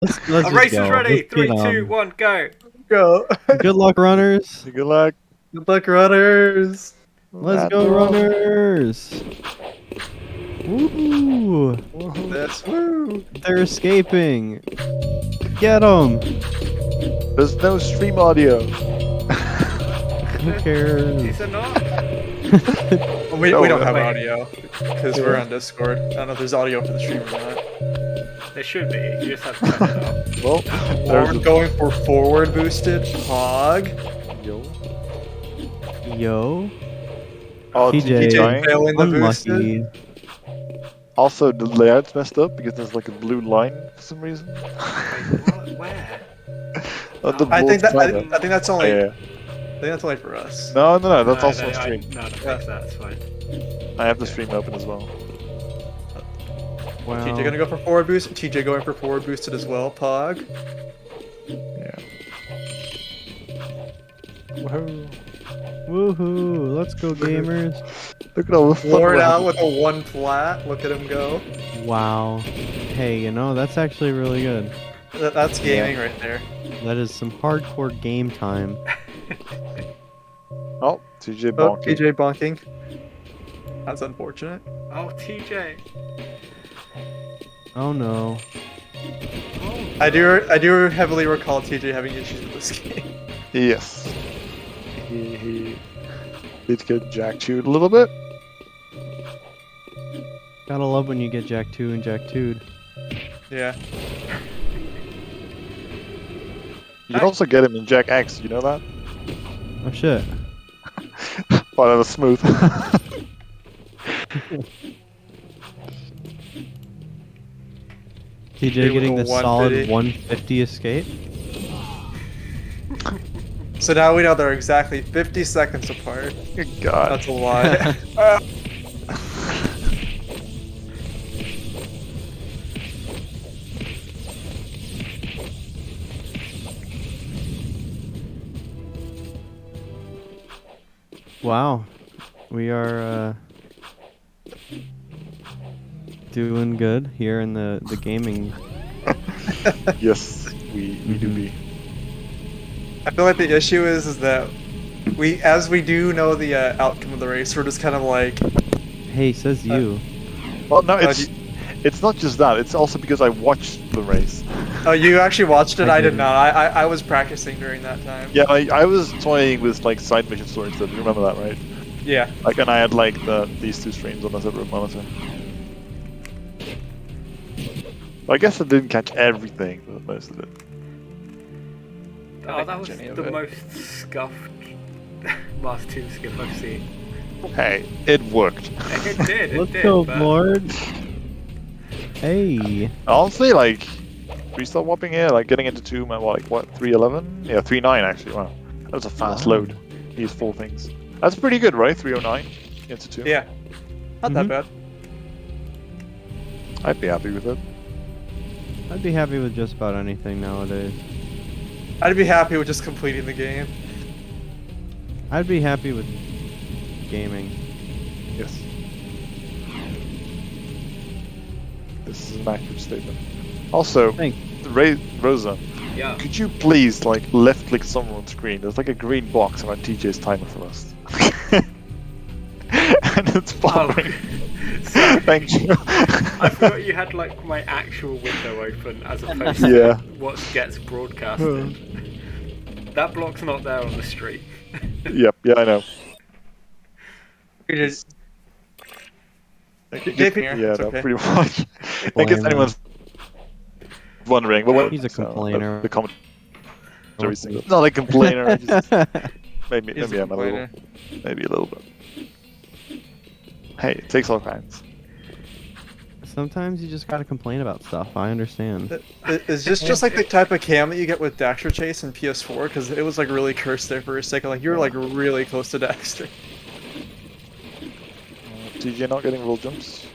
Let's A just race go. is ready. Let's 3, get 2, 1, go. Go. Good luck, runners. Good luck. Good luck, runners. Let's go, runners. Woo! That's woo. They're escaping. Get them. There's no stream audio. Who cares? Is there not? We don't have Wait. audio because we're on Discord. I don't know if there's audio for the stream or not. There should be. You just have to turn it off. Well, there's We're going for forward boosted hog. Yo. Oh, TJ. TJ. Failing the Unlucky. boosted. Also, the layout's messed up because there's like a blue line for some reason. Wait, what? Where? On the I think board that side. I think that's only. Yeah. I think that's only for us. No, that's No, also no, on stream. No, don't fix that. It's fine. I have the stream open as well. Wow. TJ gonna go for forward boost. TJ going for forward boosted as well. Pog. Yeah. Woohoo. Woohoo! Let's go, gamers. Look at all the fun Lord we're out having. with a 1 flat. Look at him go. Wow. Hey, you know, that's actually really good. That's gaming right there. That is some hardcore game time. Oh, TJ Oh, bonking. TJ bonking. That's unfortunate. Oh, TJ. Oh no. Oh, I do heavily recall TJ having issues with this game. Yes. He did get jack chewed a little bit. Gotta love when you get Jack 2 and Jack 2'd. Yeah. You can also get him in Jack X, you know that? Oh shit. Well, that was smooth. TJ With getting a the solid 150. 150 escape. So now we know they're exactly 50 seconds apart. Good God. That's a lie. Wow. We are doing good here in the gaming. Yes, we do be. I feel like the issue is that as we do know the outcome of the race, we're just kind of like, Hey, says you. Well, no, it's not just that. It's also because I watched the race. oh, you actually watched it? I I did didn't. not. I was practicing during that time. Yeah, I was toying with like side mission story stuff. You remember that, right? Yeah. Like, and I had like these two streams on a separate monitor. I guess I didn't catch everything, but most of it. oh, that was Jenny of the it. most scuffed Master 2 skip I've seen. Hey, it worked. It did, it Let's did. go, but Lord. Hey. Honestly, like, 3-star whopping here, like getting into 2, man, like what, 311? Yeah, 3.9 actually. Wow, that was a fast Wow. load. These 4 things. That's pretty good, right? 309 into 2. Yeah. Not that Mhm. bad. I'd be happy with it. I'd be happy with just about anything nowadays. I'd be happy with just completing the game. I'd be happy with gaming. Yes. This is an accurate statement. Also, Thanks. Rosa, yeah. could you please like left click somewhere on screen? There's like a green box around TJ's timer for us. And it's following. Sorry. Thank you. I forgot you had like my actual window open as opposed to Yeah. what gets broadcasted. That block's not there on the street. Yep, yeah, I know. Just- Yeah, it's no, okay. pretty much. In case anyone's wondering, but what? He's a complainer. The comment. Every single. Not a complainer. Just maybe He's maybe a I'm a little, maybe a little bit. Hey, it takes all kinds. Sometimes you just gotta complain about stuff. I understand. Is this just like the type of cam that you get with Daxter Chase in PS4? Because it was like really cursed there for a second. Like you were like really close to Daxter. TJ not getting roll jumps.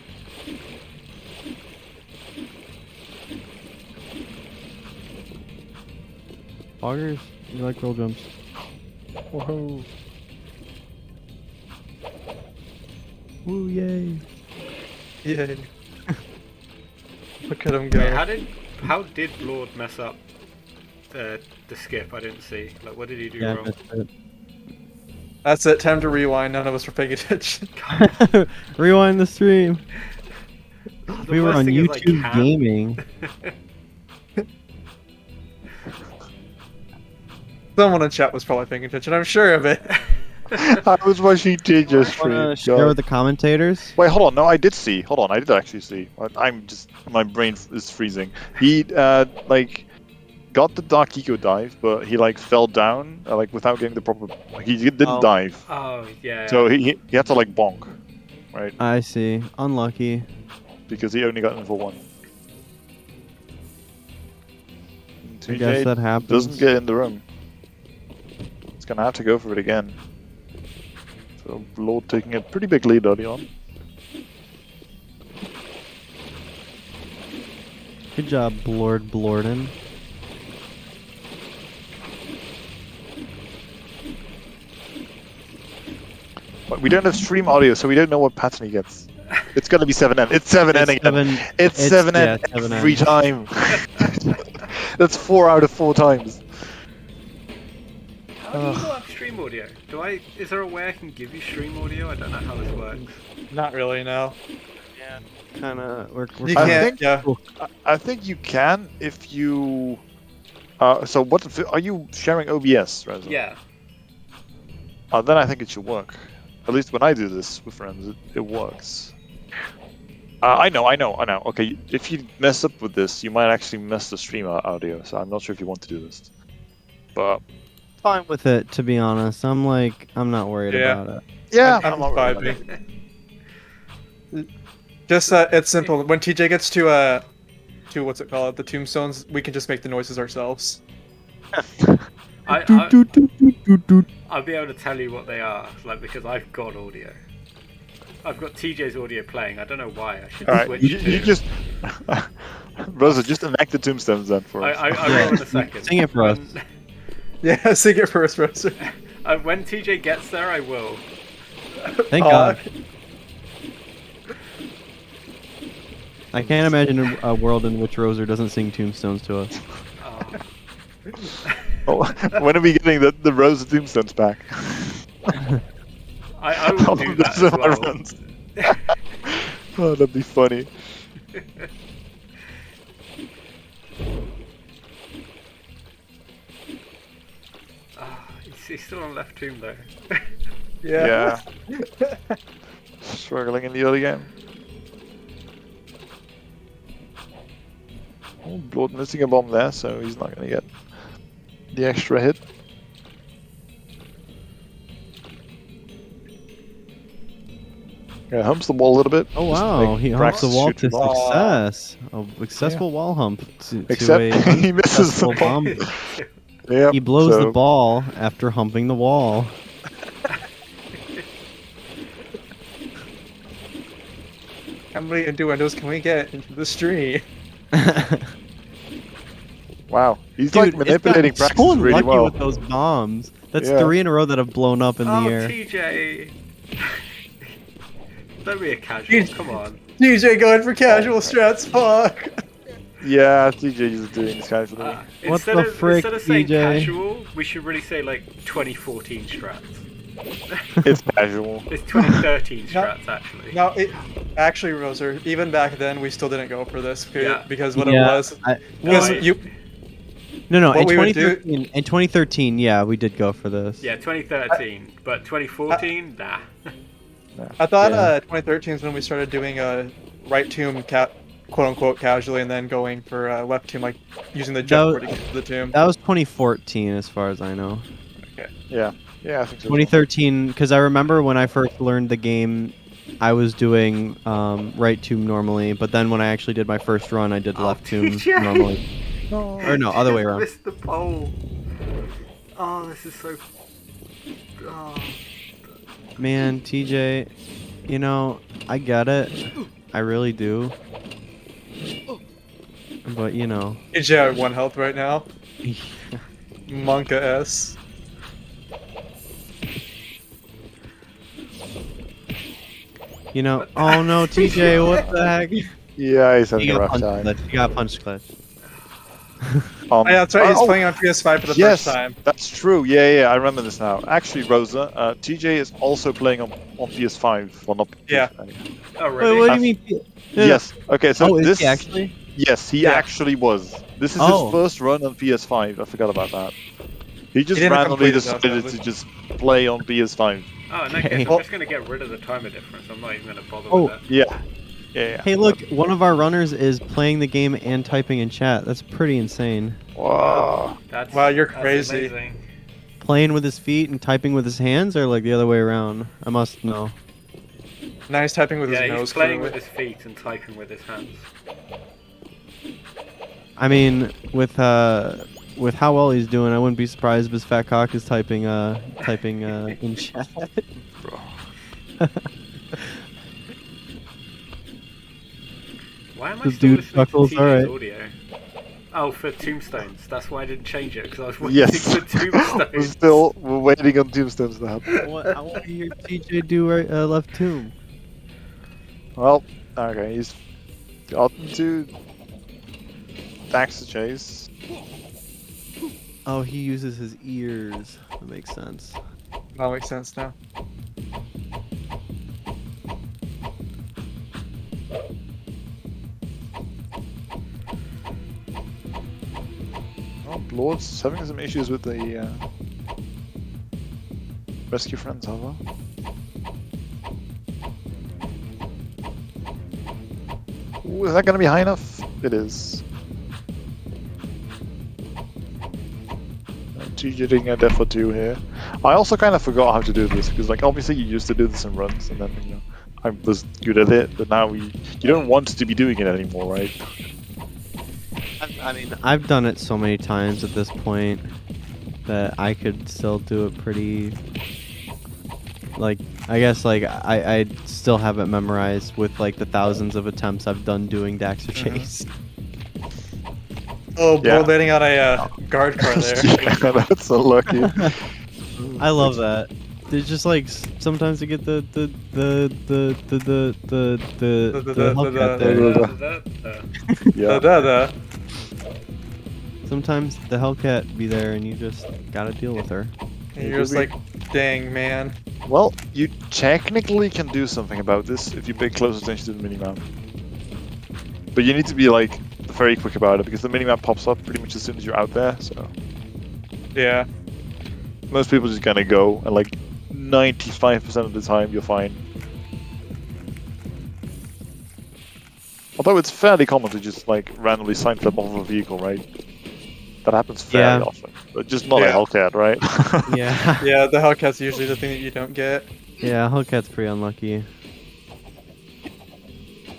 Poggers, you like roll jumps. Whoa. Woo, yay. Yay. Look at him go. Wait, how did How did Blord mess up the skip? I didn't see. Like, what did he do Yeah, wrong? that's it. That's it. Time to rewind. None of us were paying attention. Rewind the stream. The We were worst on thing is I YouTube can't. Gaming. Someone in chat was probably paying attention. I'm sure of it. I was watching TJ's stream. Wanna share with the commentators? Wait, hold on. No, I did see. Hold on, I did actually see. I'm just, my brain is freezing. He like got the Dark Eco dive, but he like fell down like without getting the proper. Like, he didn't Oh. dive, Oh yeah. so he had to like bonk, right? I see. Unlucky. Because he only got in for one. I guess that happens. Doesn't get in the room. He's gonna have to go for it again. So Lord taking a pretty big lead early on. Good job, BlordBlorden. But we don't have stream audio, so we don't know what pattern he gets. It's gonna be 7N. It's 7N again. It's 7N yeah, 7N. every time. That's 4 out of 4 times. How do you not have stream audio? Is there a way I can give you stream audio? I don't know how this works. Not really, no. Yeah, kind of. We're You I can't. think- Yeah. I think you can if you. So what are you sharing OBS, Reza? Yeah. Then I think it should work. At least when I do this with friends, it works. I know. Okay, if you mess up with this, you might actually mess the stream audio. So I'm not sure if you want to do this. But fine with it, to be honest. I'm not worried Yeah. about it. yeah, I'm not fine. worried about it. Just it's simple. When TJ gets to what's it called? The tombstones, we can just make the noises ourselves. I'll be able to tell you what they are, like, because I've got audio. I've got TJ's audio playing. I don't know why. I should All right, switch you to. just Rosa, just enact the tombstones then for us. I will in a second. Sing it for us. Yeah, sing it first, Roser. When TJ gets there, I will. Thank God. I can't imagine a world in which Roser doesn't sing tombstones to us. Oh. Oh, when are we getting the Rosa tombstones back? I will do that as well. Oh, that'd be funny. He's still on left tomb though. Yeah. Struggling in the early game. Oh, Blord missing a bomb there, so he's not going to get the extra hit. Yeah, humps the wall a little bit. Oh just wow, make he humps Brax the wall shoot to the ball. success. A successful wall hump to Except a he misses the unsuccessful ball. bomb. Yep, He blows so the ball after humping the wall. How many innuendos can we get into the stream? Wow, he's Dude, like manipulating it's so Braxton really unlucky well. with those bombs. That's Yeah. 3 in a row that have blown up in Oh, the air. TJ! Don't be a casual, come on. TJ going for casual strats, fuck! Yeah, TJ is doing this kind of thing. What Instead the of, frick, instead of saying TJ? casual, we should really say like 2014 strats. It's casual. It's 2013 strats actually. No, actually, Roser, even back then, we still didn't go for this Yeah. because what Yeah, it was. I- Because I- you. No, What in we would do- 2013, yeah, we did go for this. Yeah, 2013, but 2014, nah. I thought Yeah. 2013 is when we started doing right tomb quote unquote casually, and then going for left tomb, like using the jump That to get to the tomb. That was 2014, as far as I know. Yeah, I think so. 2013, because I remember when I first learned the game, I was doing right tomb normally, but then when I actually did my first run, I did left tomb TJ. normally. Or no, other way around. Missed the pole. Oh, this is so. Oh. Man, TJ, you know, I get it. I really do. But, you know. TJ at 1 health right now. Monka S. You know, oh no, TJ, what the heck? Yeah, he's having You a got rough punched time. clutch. You got punched clutch. Oh, yeah, that's right. He's oh, playing on PS5 for the yes, first time. that's true. Yeah, I remember this now. Actually, Rosa, TJ is also playing on PS5. Well, not Yeah. PS5. Oh, Wait, really? what do you mean? No, no. Yes. Okay, so Oh, is this. he actually? Yes, he Yeah. actually was. This is Oh. his first run on PS5. I forgot about that. He just didn't randomly complete it, though, decided sadly. to just play on PS5. Oh, in that Okay. case, I'm just going to get rid of the timer difference. I'm not even going to bother Oh. with that. Yeah. Hey, look, one of our runners is playing the game and typing in chat. That's pretty insane. Wow. That's, Wow, you're that's crazy. amazing. Playing with his feet and typing with his hands, or like the other way around? I must know. Now he's typing with Yeah, his he's nose. playing clearly. with his feet and typing with his hands. I mean, with how well he's doing, I wouldn't be surprised if his fat cock is typing in chat. Why am I The still dude listening to chuckles, TJ's alright. audio? Oh, for Tombstones. That's why I didn't change it, because I was waiting Yes. for Tombstones. We're waiting on Tombstones to happen. I want to hear TJ do left tomb. Well, okay, he's got to Daxter Chase. Oh, he uses his ears. That makes sense. That makes sense now. Oh, Lord's having some issues with the rescue friends, have well. Ooh, is that going to be high enough? It is. TJ getting a death for 2 here. I also kind of forgot how to do this because, like, obviously you used to do this in runs, and then I was good at it, but now you don't want to be doing it anymore, right? I mean, I've done it so many times at this point that I could still do it pretty. Like, I guess, like, I still have it memorized with, like, the thousands of attempts I've done doing Daxter Chase. Oh, Yeah. letting out a guard car there. Yeah, that's so lucky. I love that. There's just like sometimes you get the Hellcat there. Yeah. Da. Sometimes the Hellcat be there and you just gotta deal with her. And you're just like, dang, man. Well, you technically can do something about this if you pay close attention to the minimap. But you need to be like very quick about it because the minimap pops up pretty much as soon as you're out there, so Yeah. most people just gonna go and like 95% of the time you're fine. Although it's fairly common to just like randomly sign flip off of a vehicle, right? That happens fairly often. But just not a Yeah. Hellcat, right? Yeah. Yeah, the Hellcat's usually the thing that you don't get. Yeah, Hellcat's pretty unlucky.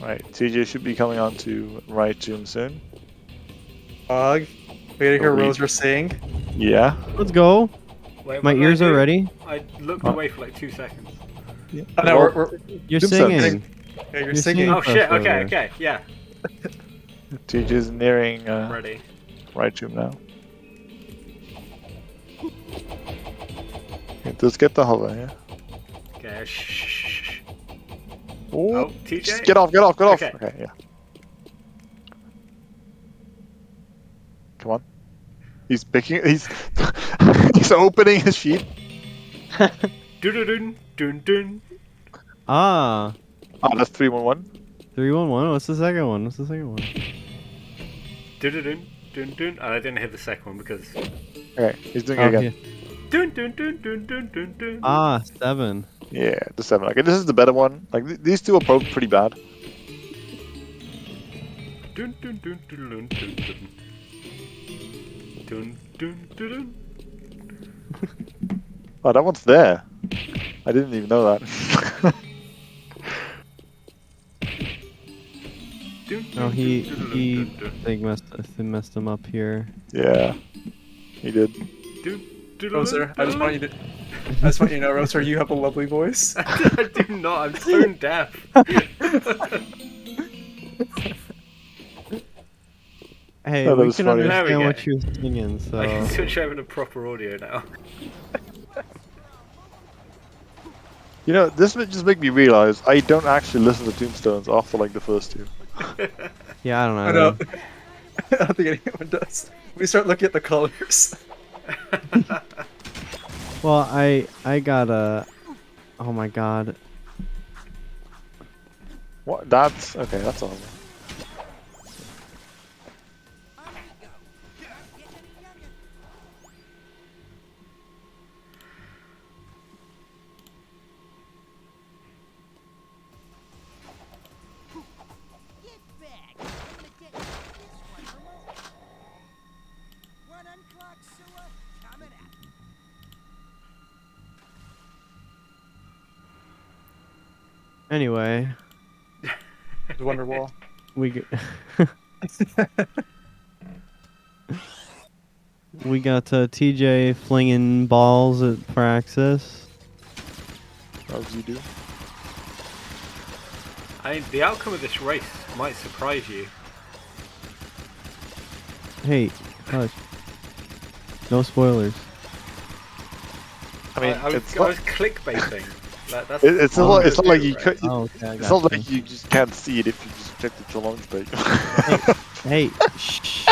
Right, TJ should be coming on to right tomb soon. Fog. We gotta hear Agreed. Roser sing. Yeah. Let's go. Wait, My what did I ears are do? ready. I looked away for like 2 seconds. Oh, no, Well, we're You're Tombstone. singing. yeah, you're You're singing. singing. Oh shit, Crossroader. okay, yeah. TJ's nearing Ready. right tomb now. Okay, let's get the hover here. Okay, shh. Ooh, Oh, TJ? just get off. Okay. Okay, yeah. Come on. He's picking. He's he's opening his sheet. Dun dun dun. Ah, Oh, that's 311. 311. What's the second one? What's the second one? Dun dun dun. Oh, I didn't hit the second one because. Okay, he's doing it Oh, again. yeah. Dun dun dun dun dun dun dun. Ah, 7. Yeah, the 7. Okay, this is the better one. Like these two are both pretty bad. Dun dun dun dun dun dun dun. Dun dun dun dun. Oh, that one's there. I didn't even know that. Dun, Oh, dun, he dun, dun, he dun, dun. I think messed him up here. Yeah, he did. Dun, dun, Roser, I just dun. want you to know, Roser, you have a lovely voice. I do not. I'm tone deaf. Hey, Oh, that we was can funny. There we understand go. what you're singing, so. I can switch over to proper audio now. You know, this would just make me realize I don't actually listen to Tombstones after like the first 2. Yeah, I don't know. I know. I don't think anyone does. We start looking at the colors. Well, I got a. Oh my god. What? That's okay. That's all. Anyway, Wonderwall. we g- we got TJ flinging balls at Praxis. As you do. The outcome of this race might surprise you. Hey, hush. No spoilers. I mean, I was clickbaiting. That's it's all not. It's I'm not like gonna you do, could. right? Oh, okay, I It's got not you. like you just can't see it if you just check the launch page. Hey, shh.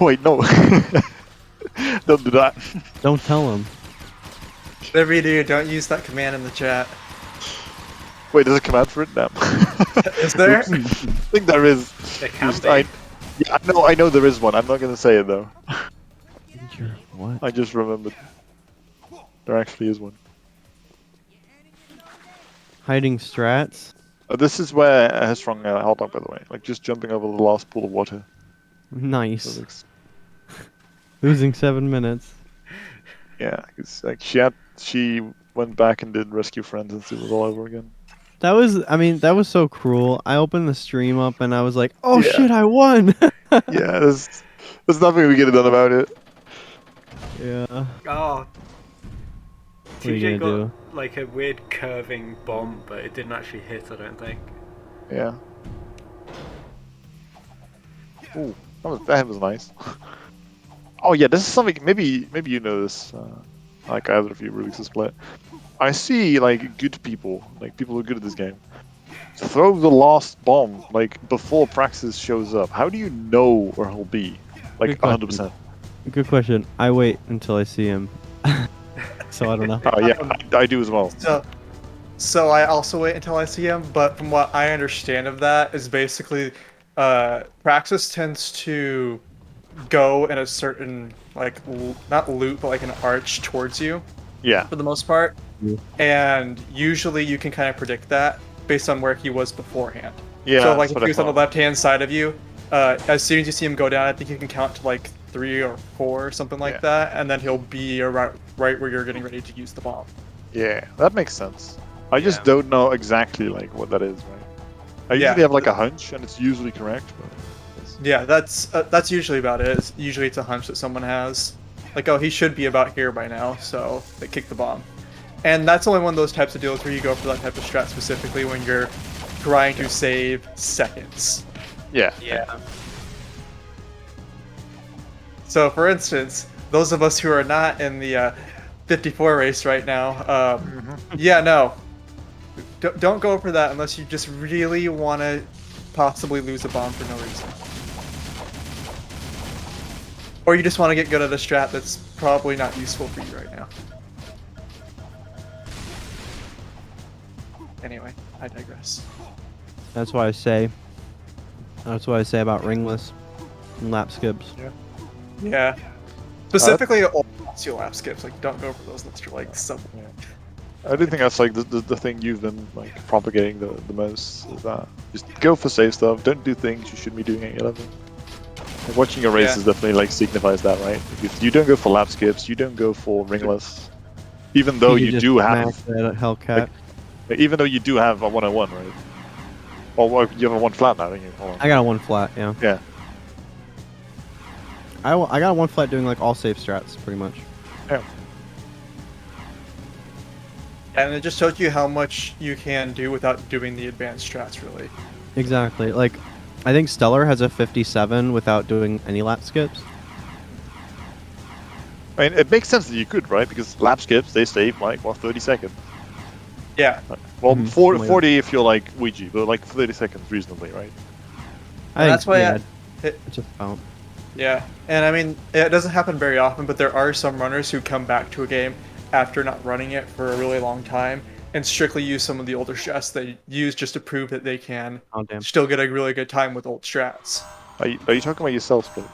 Wait, no. Don't do that. Don't tell him. Whatever you do, don't use that command in the chat. Wait, there's a command for it now. Is there? I think there is. There can Just- be. Yeah, I know there is one. I'm not gonna say it though. What? I just remembered. There actually is one. Hiding strats? This is where Headstrong held up, by the way. Like just jumping over the last pool of water. So Nice. it's- Losing 7 minutes. yeah, it's like she went back and did rescue friends and it was all over again. That was so cruel. I opened the stream up and I was like, oh Yeah. shit, I won! Yeah, there's nothing we could have done about it. Yeah. Oh, What are you TJ gonna got like a weird curving bomb, but it didn't actually hit. I don't think. Yeah. Ooh, that was nice. Oh yeah, this is something. Maybe you know this. Like either of you release this play. I see like good people, like people who are good at this game, throw the last bomb like before Praxis shows up. How do you know where he'll be? Like Good 100%. Good question. I wait until I see him. So I don't know. Oh yeah, I do as well. So I also wait until I see him, but from what I understand of that is basically Praxis tends to go in a certain like not loop but like an arch towards you Yeah. for the most part. Yeah. And usually you can kind of predict that based on where he was beforehand. Yeah. So like that's if what he I was on the thought. left hand side of you, as soon as you see him go down, I think you can count to like 3 or 4 or something like Yeah. that, and then he'll be right where you're getting ready to use the bomb. Yeah, that makes sense. I just Yeah. don't know exactly like what that is, right? I Yeah. usually have like a hunch, and it's usually correct. But Yeah, that's usually about it. Usually it's a hunch that someone has. Like, oh, he should be about here by now, so they kick the bomb. And that's only one of those types of deals where you go for that type of strat specifically when you're trying to save seconds. yeah. Yeah. So, for instance, those of us who are not in the 54 race right now, yeah, no. Don't go for that unless you just really want to possibly lose a bomb for no reason. Or you just want to get good at a strat that's probably not useful for you right now. Anyway, I digress. That's why I say about ringless and lap skips. Yeah. Specifically, all lap skips. Like, don't go for those unless you're like sub. I do think that's like the thing you've been like propagating the most is that just go for safe stuff. Don't do things you shouldn't be doing at your level. Like, watching a race Yeah. is definitely like signifies that, right? Because you don't go for lap skips, you don't go for ringless, even though you just do have, max that Hellcat. even though you do have a 101, right? Or well, you have a 1 flat now, don't you? Hold on. I got a 1 flat, yeah. Yeah. I got a 1 flat doing like all safe strats pretty much. Yeah. And it just shows you how much you can do without doing the advanced strats, really. Exactly. Like, I think Stellar has a 57 without doing any lap skips. I mean, it makes sense that you could, right? Because lap skips, they save like, what, 30 seconds? Yeah. Well, Mhm. 40, Oh my 40 if you're like Ouija, but like 30 seconds reasonably, right? I think, That's why yeah, Just about. Yeah, and I mean, it doesn't happen very often, but there are some runners who come back to a game after not running it for a really long time and strictly use some of the older strats they use just to prove that they can Oh damn. still get a really good time with old strats. Are you talking about yourself, Split?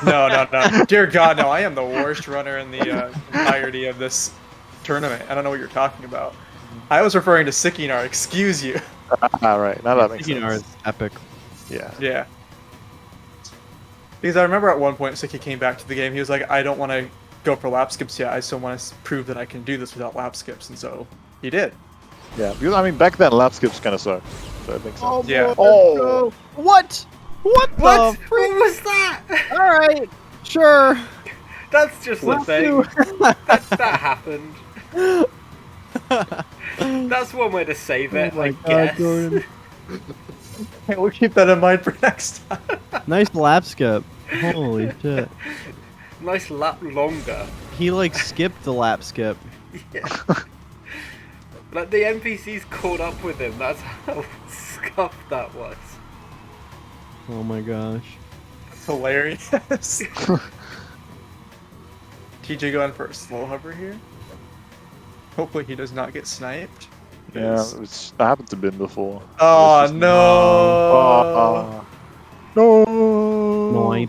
No, no, no. Dear God, no, I am the worst runner in the entirety of this tournament. I don't know what you're talking about. I was referring to Sikinar, excuse you. Alright, now that makes Sikinar sense. is epic. Yeah. Yeah. Because I remember at one point Siki came back to the game, he was like, I don't want to go for lap skips yet, I still want to prove that I can do this without lap skips, and so he did. Yeah, because I mean, back then lap skips kind of sucked. So it makes sense. Oh, Yeah. Oh! What? What the What? freak? What was that? Alright, sure. That's just a Let's thing. do- That happened. That's one way to save it, Oh my I God, guess. Jordan. Hey, we'll keep that in mind for next time. Nice lap skip. Holy shit. Nice lap longer. He like skipped the lap skip. Yeah. Like the NPCs caught up with him. That's how scuffed that was. Oh my gosh. It's hilarious. TJ going for a slow hover here. Hopefully he does not get sniped. Yeah, that happened to Ben before. Oh It's just- no! No. Night.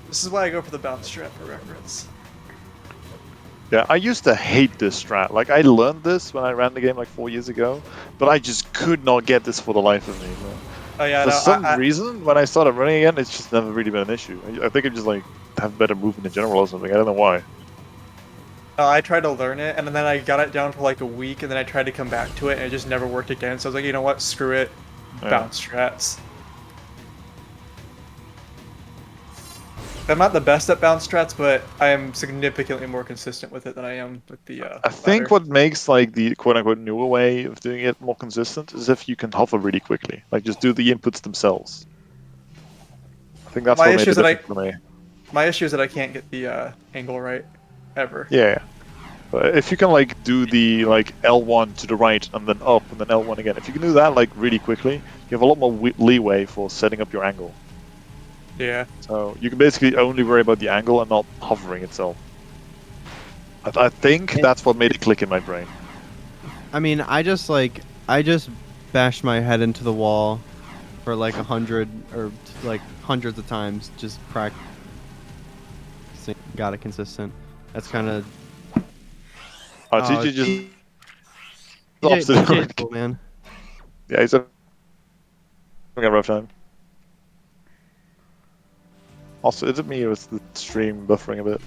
This is why I go for the bounce strat for reference. Yeah, I used to hate this strat. Like, I learned this when I ran the game like 4 years ago, but I just could not get this for the life of me. Man. Oh yeah, For no, some reason, when I started running again, it's just never really been an issue. I think I just like have better movement in general or something. I don't know why. I tried to learn it, and then I got it down for like a week, and then I tried to come back to it, and it just never worked again. So I was like, you know what, screw it, Yeah. bounce strats. I'm not the best at bounce strats, but I am significantly more consistent with it than I am with the. I think ladder. what makes like the quote-unquote newer way of doing it more consistent is if you can hover really quickly. Like just do the inputs themselves. I think that's My what made issue it is that different for me. My issue is that I can't get the angle right, ever. Yeah. But if you can like do the like L1 to the right and then up and then L1 again, if you can do that like really quickly, you have a lot more leeway for setting up your angle. Yeah. So you can basically only worry about the angle and not hovering itself. I think that's what made it click in my brain. I mean, I just bashed my head into the wall for like 100 or like hundreds of times, just practice. Got it consistent. That's kind of. Oh, TJ just TJ, cool, man. Yeah, he's having a rough time. Also, is it me or is the stream buffering a bit?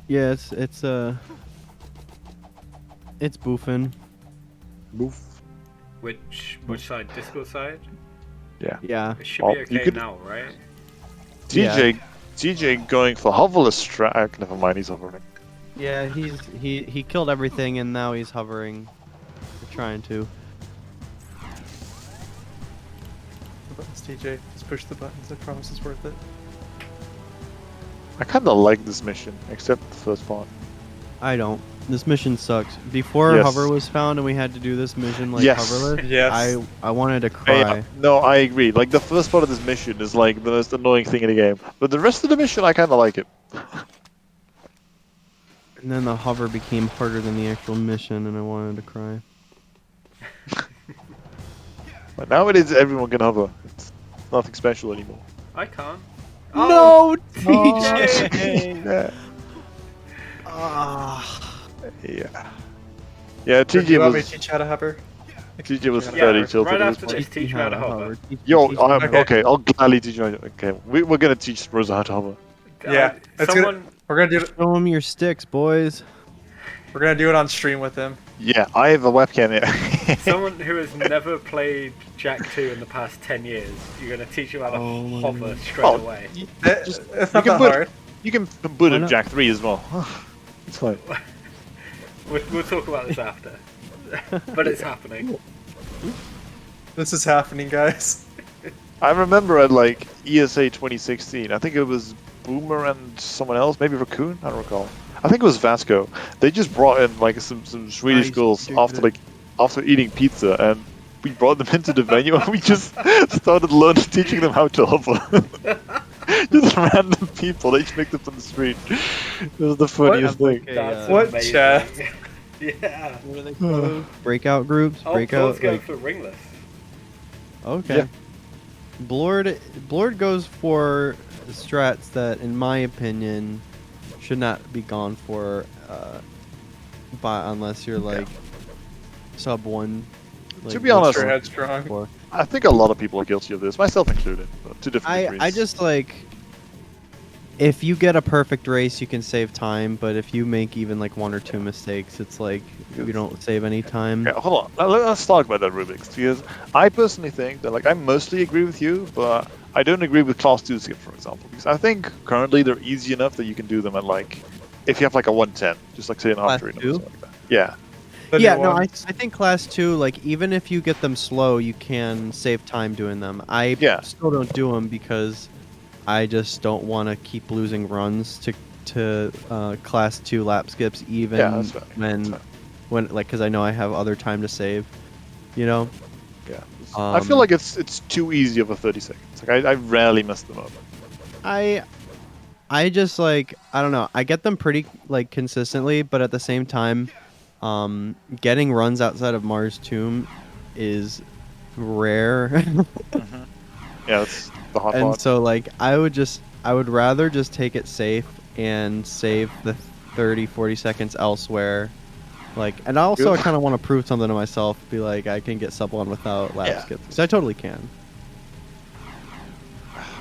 Yeah, it's boofing. Boof. Which side? Discord side? Yeah. Yeah. It should Well, be you okay could- now, right? TJ going for hoverless strat. Never mind, he's hovering. Yeah, he killed everything and now he's hovering. We're trying to. The buttons, TJ. Just push the buttons. I promise it's worth it. I kind of like this mission, except the first part. I don't. This mission sucks. Before Yes. hover was found and we had to do this mission like Yes. hoverless, Yes. I wanted to Hey, cry. no, I agree. Like the first part of this mission is like the most annoying thing in the game, but the rest of the mission I kind of like it. And then the hover became harder than the actual mission and I wanted to cry. But nowadays everyone can hover. It's nothing special anymore. I can't. No, TJ! Yeah. Ah. Yeah. Yeah, Do TJ you want me to was teach how to hover? TJ was Yeah, fairly chill right to this after point. this, teach me how to hover. Yo, Teach- okay, I'll gladly teach you. Okay, we're gonna teach Rosa how to hover. Yeah, it's Someone, We're gonna do it. Show 'em your sticks, boys. We're gonna do it on stream with him. Yeah, I have a webcam here. someone who has never played Jack 2 in the past 10 years, you're going to teach him how to Oh my hover God. straight Oh, away. It's you not can that put- hard. You can put Why in not? Jack 3 as well. It's fine. We'll talk about this after. But it's happening. This is happening, guys. I remember at like ESA 2016, I think it was Boomer and someone else, maybe Raccoon, I don't recall. I think it was Vasco. They just brought in like some Swedish Nice, girls dude. after eating pizza, and we brought them into the venue and we just started teaching them how to hover. Just random people, they just picked up on the street. It was the funniest What? thing. That's What amazing. chat? Yeah. What are they called? Breakout groups? Oh, Breakout, Blord's going like... for ringless. Okay. Yeah. Blord goes for strats that, in my opinion, should not be gone for, unless you're like sub 1. Like, To be honest, Ultra headstrong. for. I think a lot of people are guilty of this, myself included, but to different degrees. I just like, if you get a perfect race, you can save time, but if you make even like 1 or 2 mistakes, it's like you don't save any time. Okay, hold on. Let's talk about that Rubik's, because I personally think that, like, I mostly agree with you, but I don't agree with Class 2 skip, for example, because I think currently they're easy enough that you can do them at, like, if you have like a 110, just like say an Class archery or 2? something like that. Yeah. The Yeah, new no, I ones. think Class 2, like, even if you get them slow, you can save time doing them. I Yeah. still don't do them because I just don't want to keep losing runs to Class 2 lap skips, even Yeah, that's fine. when like, because I know I have other time to save, you know? Yeah. I feel like it's too easy of a 30 seconds. Like, I rarely mess them up. I just, like, I don't know, I get them pretty, like, consistently, but at the same time, getting runs outside of Mars Tomb is rare. Yeah, that's the hard And part. so, like, I would rather just take it safe and save the 30-40 seconds elsewhere. Like, and also I Good. kind of want to prove something to myself, be like, I can get sub 1 without lap Yeah. skips. 'Cause I totally can.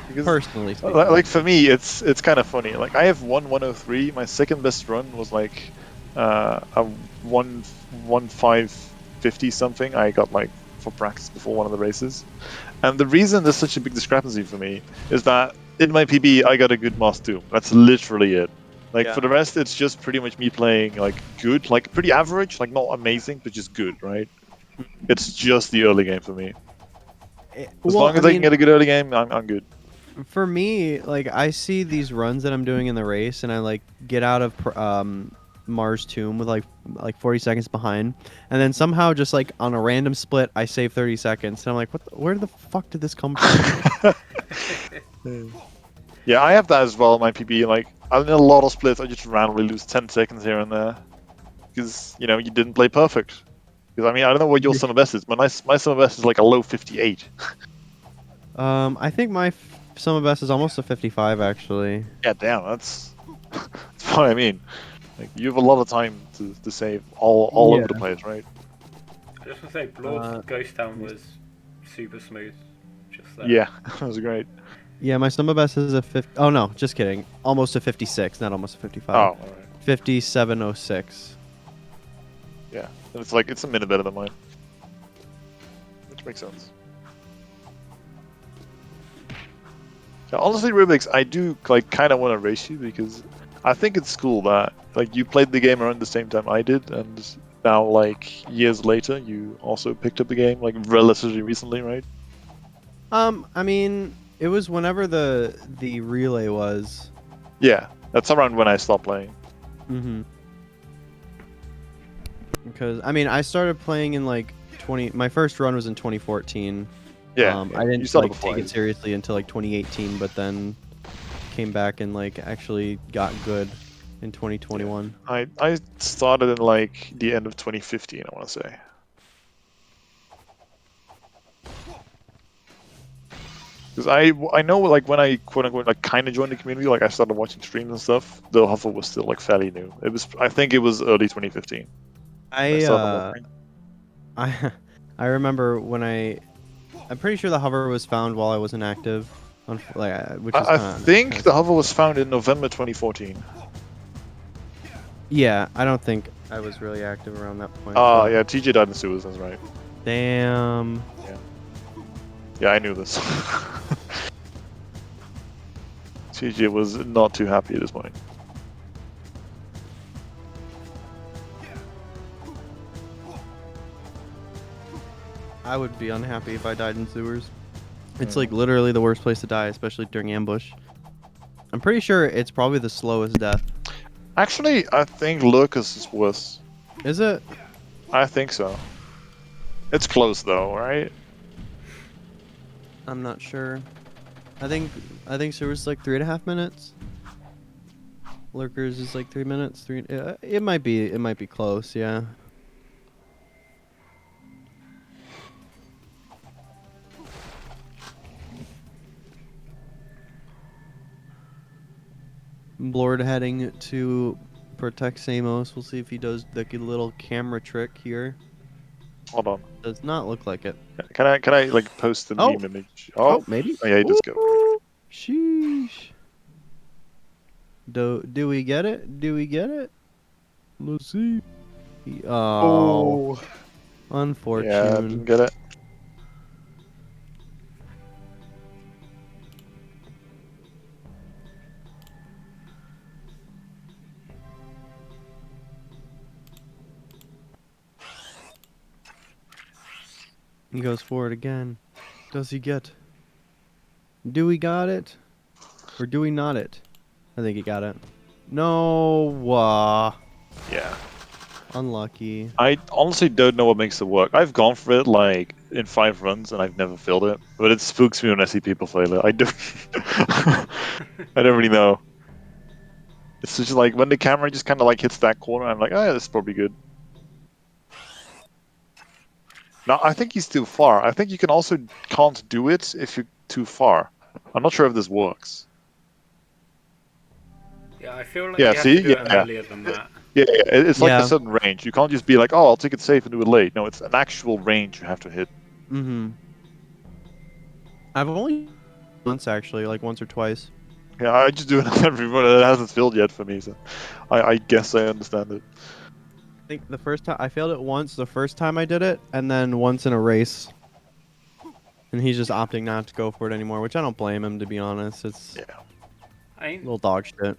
Because, Personally speaking. like, for me, it's kind of funny. Like, I have 1:103. My second best run was like a 1:550 something. I got like for practice before one of the races. And the reason there's such a big discrepancy for me is that in my PB I got a good Master 2. That's literally it. Like, Yeah. for the rest, it's just pretty much me playing like good, like pretty average, like not amazing, but just good, right? It's just the early game for me. As long as I can get a good early game, I'm good. For me, like, I see these runs that I'm doing in the race, and I like get out of Mars Tomb with like 40 seconds behind, and then somehow just like on a random split, I save 30 seconds, and I'm like, where the fuck did this come from? Yeah, I have that as well in my PB. Like, in a lot of splits, I just randomly lose 10 seconds here and there. Because, you know, you didn't play perfect. Because, I mean, I don't know what your summer best is, but my summer best is like a low 58. I think my summer best is almost a 55, actually. Yeah, damn, that's what I mean. Like, you have a lot of time to save all over the place, right? I just want to say, Blord's Ghost Town was super smooth. Just there. Yeah, that was great. Yeah, my summer best is a 50. Oh, no, just kidding. Almost a 56, not almost a 55. Oh, alright. 57.06. Yeah, and it's a minute better than mine. Which makes sense. Yeah, honestly, Rubik's, I do like kind of want to race you because I think it's cool that like you played the game around the same time I did, and now like years later you also picked up the game like relatively recently, right? I mean, it was whenever the relay was. Yeah, that's around when I stopped playing. Mm-hmm. Because I mean, I started playing in like my first run was in 2014. Yeah, I didn't you started like before take I it seriously until like 2018, but then came back and like actually got good in 2021. I started in like the end of 2015, I want to say. Because I know like when I quote unquote like kind of joined the community, like I started watching streams and stuff. The Huffle was still like fairly new. I think it was early 2015. I remember when I'm pretty sure the hover was found while I wasn't active, which is I think the Hover was found in November 2014. Yeah, I don't think I was really active around that point. Oh, yeah, TJ died in sewers, that's right. Damn. Yeah, I knew this. TJ was not too happy at this point. I would be unhappy if I died in sewers. It's like literally the worst place to die, especially during ambush. I'm pretty sure it's probably the slowest death. Actually, I think Lucas is worse. Is it? I think so. It's close though, right? I'm not sure. I think Sewers is like 3.5 minutes. Lurkers is like 3 minutes. It might be close. Yeah. Blord heading to protect Samos. We'll see if he does the little camera trick here. Hold on. Does not look like it. Can I like post the Oh. meme image? Oh, maybe. Oh yeah, he does go. Ooh, sheesh. Do we get it? Do we get it? Let's see. Oh, Yeah, unfortunate. didn't get it. He goes for it again. Does he get? Do we got it? Or do we not it? I think he got it. No. Yeah. Unlucky. I honestly don't know what makes it work. I've gone for it like in 5 runs and I've never failed it. But it spooks me when I see people fail it. I don't. I don't really know. It's just like when the camera just kind of like hits that corner, I'm like, oh yeah, this is probably good. No, I think he's too far. I think you can also can't do it if you're too far. I'm not sure if this works. Yeah, I feel like Yeah, you have see? to do it Yeah. earlier than that. Yeah, it's like Yeah. a certain range. You can't just be like, oh, I'll take it safe and do it late. No, it's an actual range you have to hit. Mm-hmm. I've only once actually, like once or twice. Yeah, I just do it every run. It hasn't filled yet for me, so I guess I understand it. I think the first time I failed it once, the first time I did it, and then once in a race. And he's just opting not to go for it anymore, which I don't blame him, to be honest. It's Yeah. I mean, little dog shit.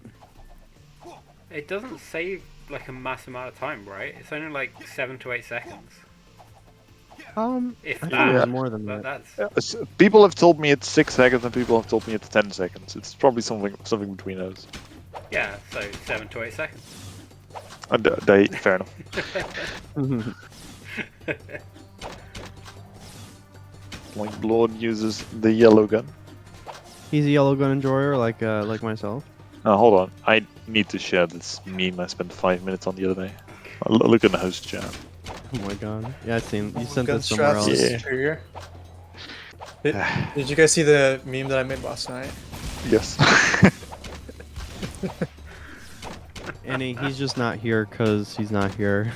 it doesn't save like a mass amount of time, right? It's only like 7 to 8 seconds. If I thought that. it Yeah. was more than But that. that's People have told me it's 6 seconds, and people have told me it's 10 seconds. It's probably something between those. yeah, so 7 to 8 seconds. Fair enough. Like Lord uses the yellow gun. He's a yellow gun enjoyer, like myself. Hold on, I need to share this meme I spent 5 minutes on the other day. Look at the host chat. Oh my god. Yeah, I seen you sent Gun this somewhere straps else. is Yeah. superior. Did you guys see the meme that I made last night? Yes. And he's just not here because he's not here.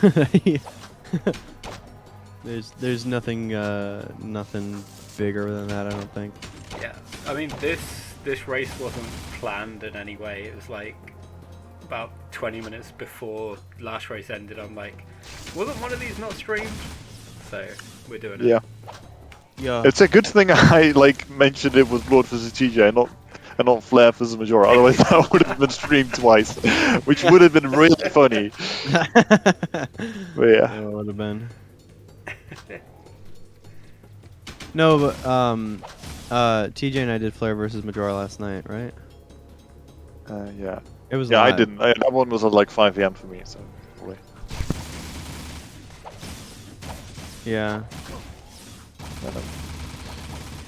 There's nothing bigger than that, I don't think. Yeah, I mean this race wasn't planned in any way. It was like about 20 minutes before last race ended. I'm like, wasn't one of these not streamed? So we're doing it. Yeah. Yeah. It's a good thing I like mentioned it was Blood vs TJ and not Flair vs Majora. Otherwise that would have been streamed twice, which would have been really funny. But yeah. It would have been. No, but TJ and I did Flair versus Majora last night, right? Yeah. It was Yeah, I live. didn't. That one was at like 5 AM for me, so probably. Yeah.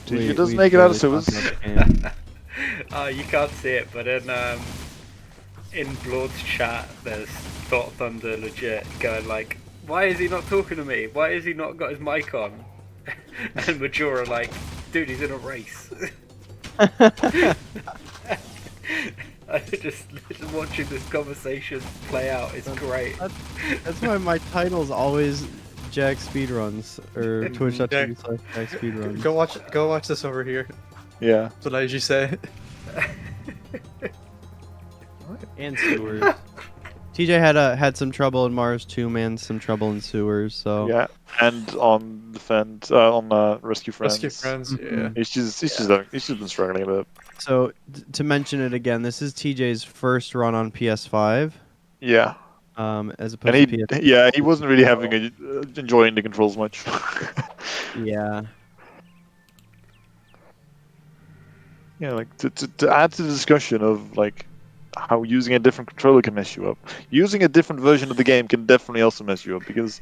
TJ doesn't make it out of sewers. You can't see it, but in Blord's chat, there's Thought Thunder legit going like, why is he not talking to me? Why has he not got his mic on? And Majora like, dude, he's in a race. just watching this conversation play out is great. That's why my title's always Jack Speedruns or Twitch.tv/Jack Speedruns. Go watch this over here. Yeah. That's what I usually say. And sewers. TJ had some trouble in Mars 2, and some trouble in sewers. So Yeah. And on Rescue Friends. Rescue Friends, yeah. He's just been struggling a bit. So to mention it again, this is TJ's first run on PS5. Yeah. As opposed And to PS. he wasn't really enjoying the controls much. Yeah. Yeah, like to add to the discussion of like how using a different controller can mess you up. Using a different version of the game can definitely also mess you up because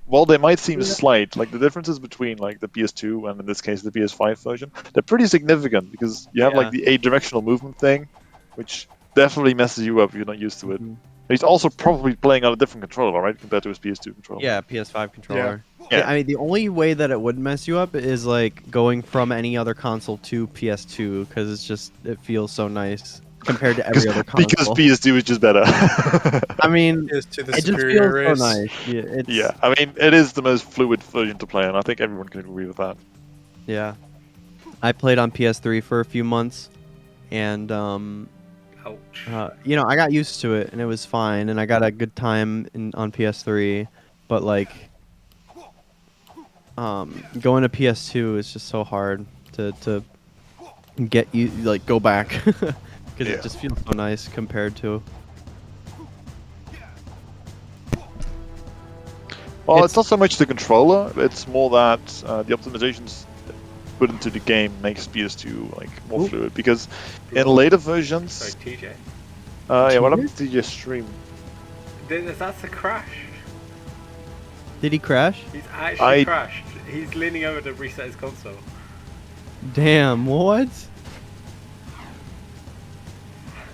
while they might seem Yeah. slight, like the differences between like the PS2 and in this case the PS5 version, they're pretty significant because you have like Yeah. the 8-directional movement thing, which definitely messes you up if you're not used to it. Mhm. He's also probably playing on a different controller, right, compared to his PS2 controller. Yeah, PS5 controller. Yeah. I mean, the only way that it would mess you up is like going from any other console to PS2 because it feels so nice compared to every other Because console. PS2 is just better. I mean, Is to the it just superior feels so race. nice. Yeah, it's Yeah, I mean, it is the most fluid version to play, and I think everyone can agree with that. yeah. I played on PS3 for a few months, and Ouch. I got used to it, and it was fine, and I got a good time on PS3. But like, going to PS2 is just so hard to get you like go back because Yeah. it just feels so nice compared to. Well, It's- it's not so much the controller; it's more that the optimizations put into the game makes PS2 like more Ooh. fluid. Because in later versions, Sorry, TJ. yeah, what TJ? happened to your stream? That's a crash. Did he crash? He's actually crashed. He's leaning over to reset his console. Damn! What?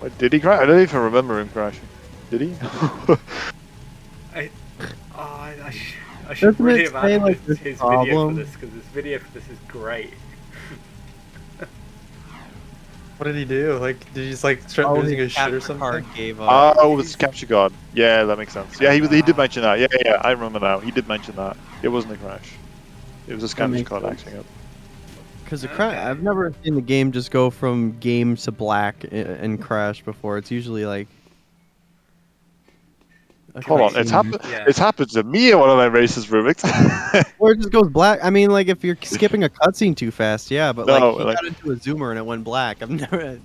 Wait, did he crash? I don't even remember him crashing. Did he? I should Doesn't really it have say, added like, his this video for problem? this because this video for this is great. What did he do? Like, did he just like start losing his shit or capture card something? gave up. Oh, it's capture card. Yeah, that makes sense. Yeah, he did mention that. Yeah, I remember now. He did mention that. It wasn't a crash. It was a capture makes card sense. acting up. Because I've never seen the game just go from game to black and crash before. It's usually like. a Hold on, it's cutscene. happened. Yeah. It's happened to me in one of my races, Rubik's. Or it just goes black. I mean, like if you're skipping a cutscene too fast, yeah. But No, like he like- got into a zoomer and it went black. I've never.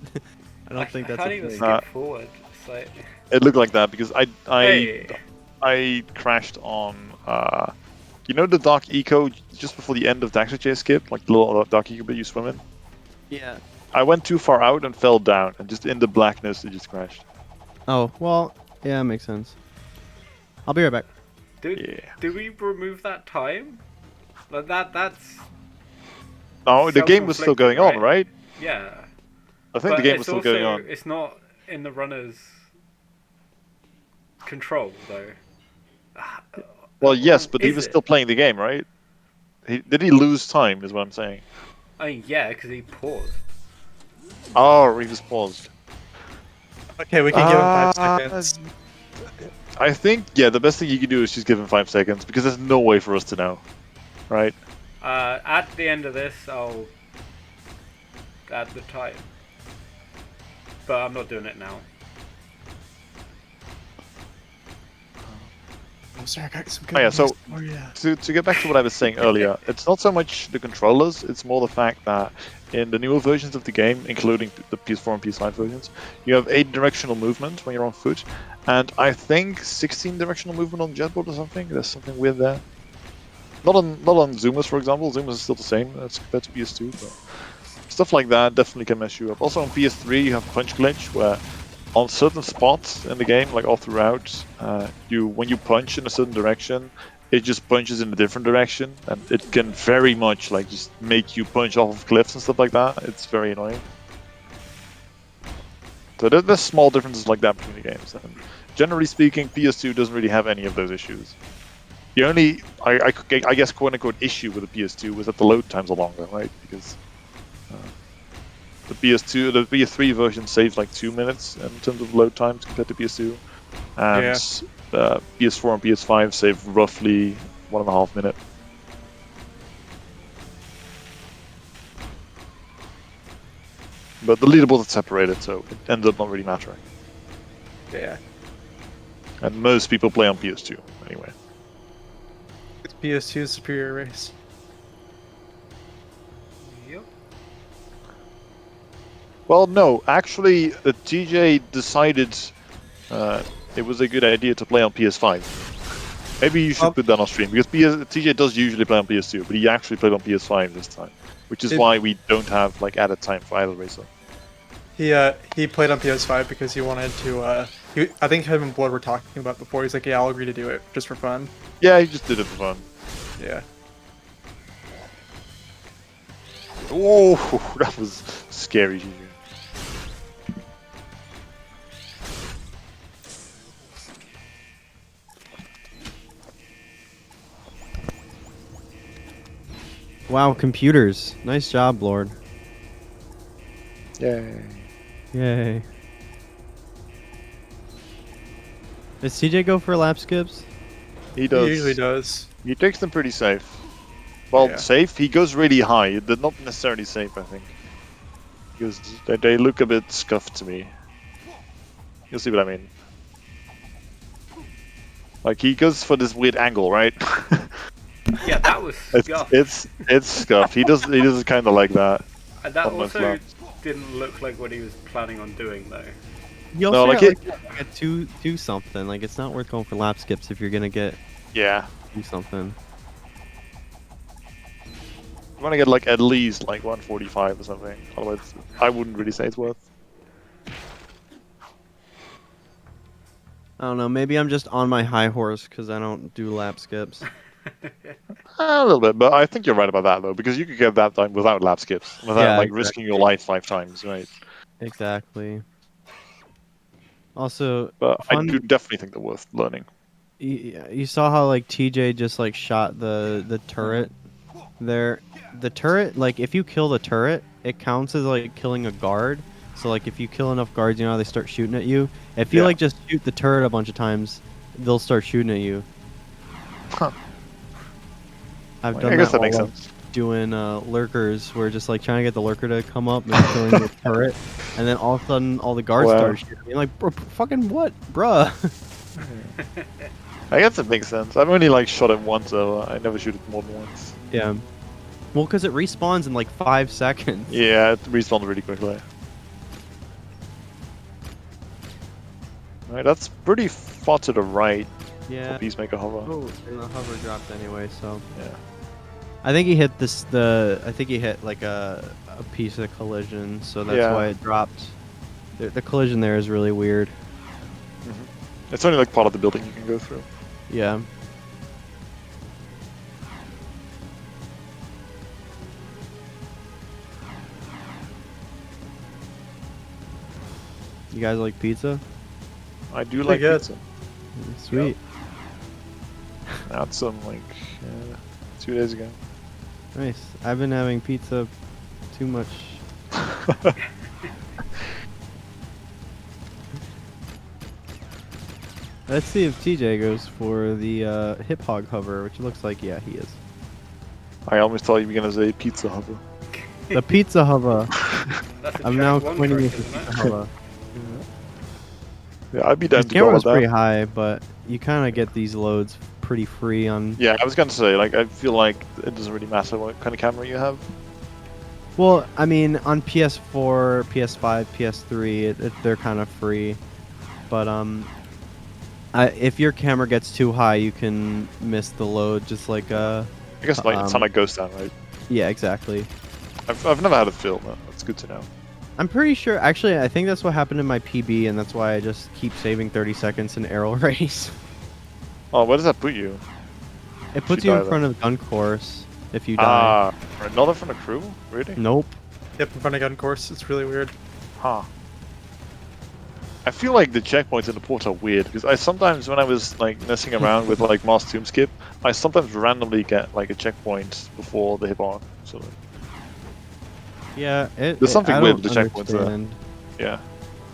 I don't think that's I a can't even thing. skip forward. It's like, It looked like that because hey, I crashed on you know the Dark Eco just before the end of the Taxi Chase skip, like the little Dark Eco bit you swim in. Yeah. I went too far out and fell down, and just in the blackness it just crashed. Oh well, yeah, makes sense. I'll be right back. Yeah. do we remove that time? Like that's No, the game was still going on, Self-inflicted, right? yeah. I think But the game it's was still going also- on. It's not in the runner's control though. Well, yes, but he Is was it? still playing the game, right? Did he lose time? Is what I'm saying. I mean, yeah, because he paused. Oh, he was paused. Okay, we can give him 5 seconds. I think, yeah, the best thing you can do is just give him 5 seconds because there's no way for us to know, right? At the end of this, I'll add the time. But I'm not doing it now. I'm sorry, I got some Oh, yeah, so- Oh yeah. To get back to what I was saying earlier, it's not so much the controllers, it's more the fact that in the newer versions of the game, including the PS4 and PS5 versions, you have 8-directional movement when you're on foot, and I think 16-directional movement on jetboard or something. There's something weird there. Not on Zoomers, for example. Zoomers is still the same as compared to PS2, but stuff like that definitely can mess you up. Also on PS3, you have punch glitch, where on certain spots in the game, like all throughout, when you punch in a certain direction, it just punches in a different direction, and it can very much like just make you punch off of cliffs and stuff like that. It's very annoying. So there's small differences like that between the games. And generally speaking, PS2 doesn't really have any of those issues. The only, I guess, quote-unquote issue with the PS2 was that the load times are longer, right? Because the PS3 version saves like 2 minutes in terms of load times compared to PS2, and PS4 and PS5 save roughly 1.5 minutes. But the leaderboards are separated, so it ended up not really mattering. Yeah. And most people play on PS2 anyway. It's PS2's superior race. Yep. Well, no, actually, TJ decided it was a good idea to play on PS5. Maybe you should put that on stream, because TJ does usually play on PS2, but he actually played on PS5 this time, which is why we don't have like added time for either racer. He played on PS5 because he wanted to I think him and Blood were talking about before. He's like, yeah, I'll agree to do it just for fun. Yeah, he just did it for fun. Yeah. Oh, that was scary. Wow, computers. Nice job, Lord. Yay. Yay. Does CJ go for lap skips? He does. He usually does. He takes them pretty safe. Well, Yeah. safe? He goes really high. They're not necessarily safe, I think. Because they look a bit scuffed to me. You'll see what I mean. Like, he goes for this weird angle, right? Yeah, that was scuffed. It's scuffed. He does kind of like that. And that on most also laps. didn't look like what he was planning on doing, though. You No, also like got, like a two something. Like it's not worth going for lap skips if you're gonna get Yeah. do something. You want to get like at least like 145 or something. Otherwise, I wouldn't really say it's worth. I don't know. Maybe I'm just on my high horse because I don't do lap skips. A little bit, but I think you're right about that though, because you could get that done without lap skips, without Yeah, like risking your life 5 times, right? Exactly. Also, But I fun. do definitely think they're worth learning. You saw how like TJ just like shot the turret there. The turret, like if you kill the turret, it counts as like killing a guard. So like if you kill enough guards, you know how they start shooting at you. If you Yeah. like just shoot the turret a bunch of times, they'll start shooting at you. Huh. I've I done guess that all makes while sense. doing lurkers, where just like trying to get the lurker to come up and killing the turret, and then all of a sudden all the guards Wow. start shooting. You're like, bro, fucking what, bruh? I guess it makes sense. I've only like shot it once, so I never shoot it more than once. Yeah. Well, because it respawns in like 5 seconds. Yeah, it respawns really quickly. Alright, that's pretty far to the right Yeah. for Peacemaker Hover. Oh, and the hover dropped anyway, so. Yeah. I think he hit I think he hit like a piece of collision, so that's Yeah. why it dropped. The collision there is really weird. It's only like part of the building you can go through. Yeah. You guys like pizza? I do like Pretty good. pizza. Sweet. I had some like 2 days ago. Nice. I've been having pizza too much. Let's see if TJ goes for the hip hog hover, which looks like, yeah, he is. I almost thought you were gonna say pizza hover. The pizza hover. That's a I'm Jack now one pointing trick, at the isn't pizza it? hover. Yeah, I'd be down His to go camera with was pretty that. high, but you kind of get these loads pretty free on. Yeah, I was gonna say, like, I feel like it doesn't really matter what kind of camera you have. Well, I mean, on PS4, PS5, PS3, they're kind of free, but if your camera gets too high, you can miss the load. Just like I guess like it's not like Ghost Town, right? yeah, exactly. I've never had a film. That's good to know. I'm pretty sure. Actually, I think that's what happened in my PB, and that's why I just keep saving 30 seconds in arrow race. Oh, where does that put you? It puts you you die in then. front of the gun course if you die. Ah, another from the crew? Really? Nope. Yep, in front of gun course. It's really weird. Huh. I feel like the checkpoints in the port are weird because I sometimes, when I was like messing around with like Mass Tomb Skip, I sometimes randomly get like a checkpoint before the hitbar. So Yeah, There's something I weird don't with the checkpoints there. understand. yeah.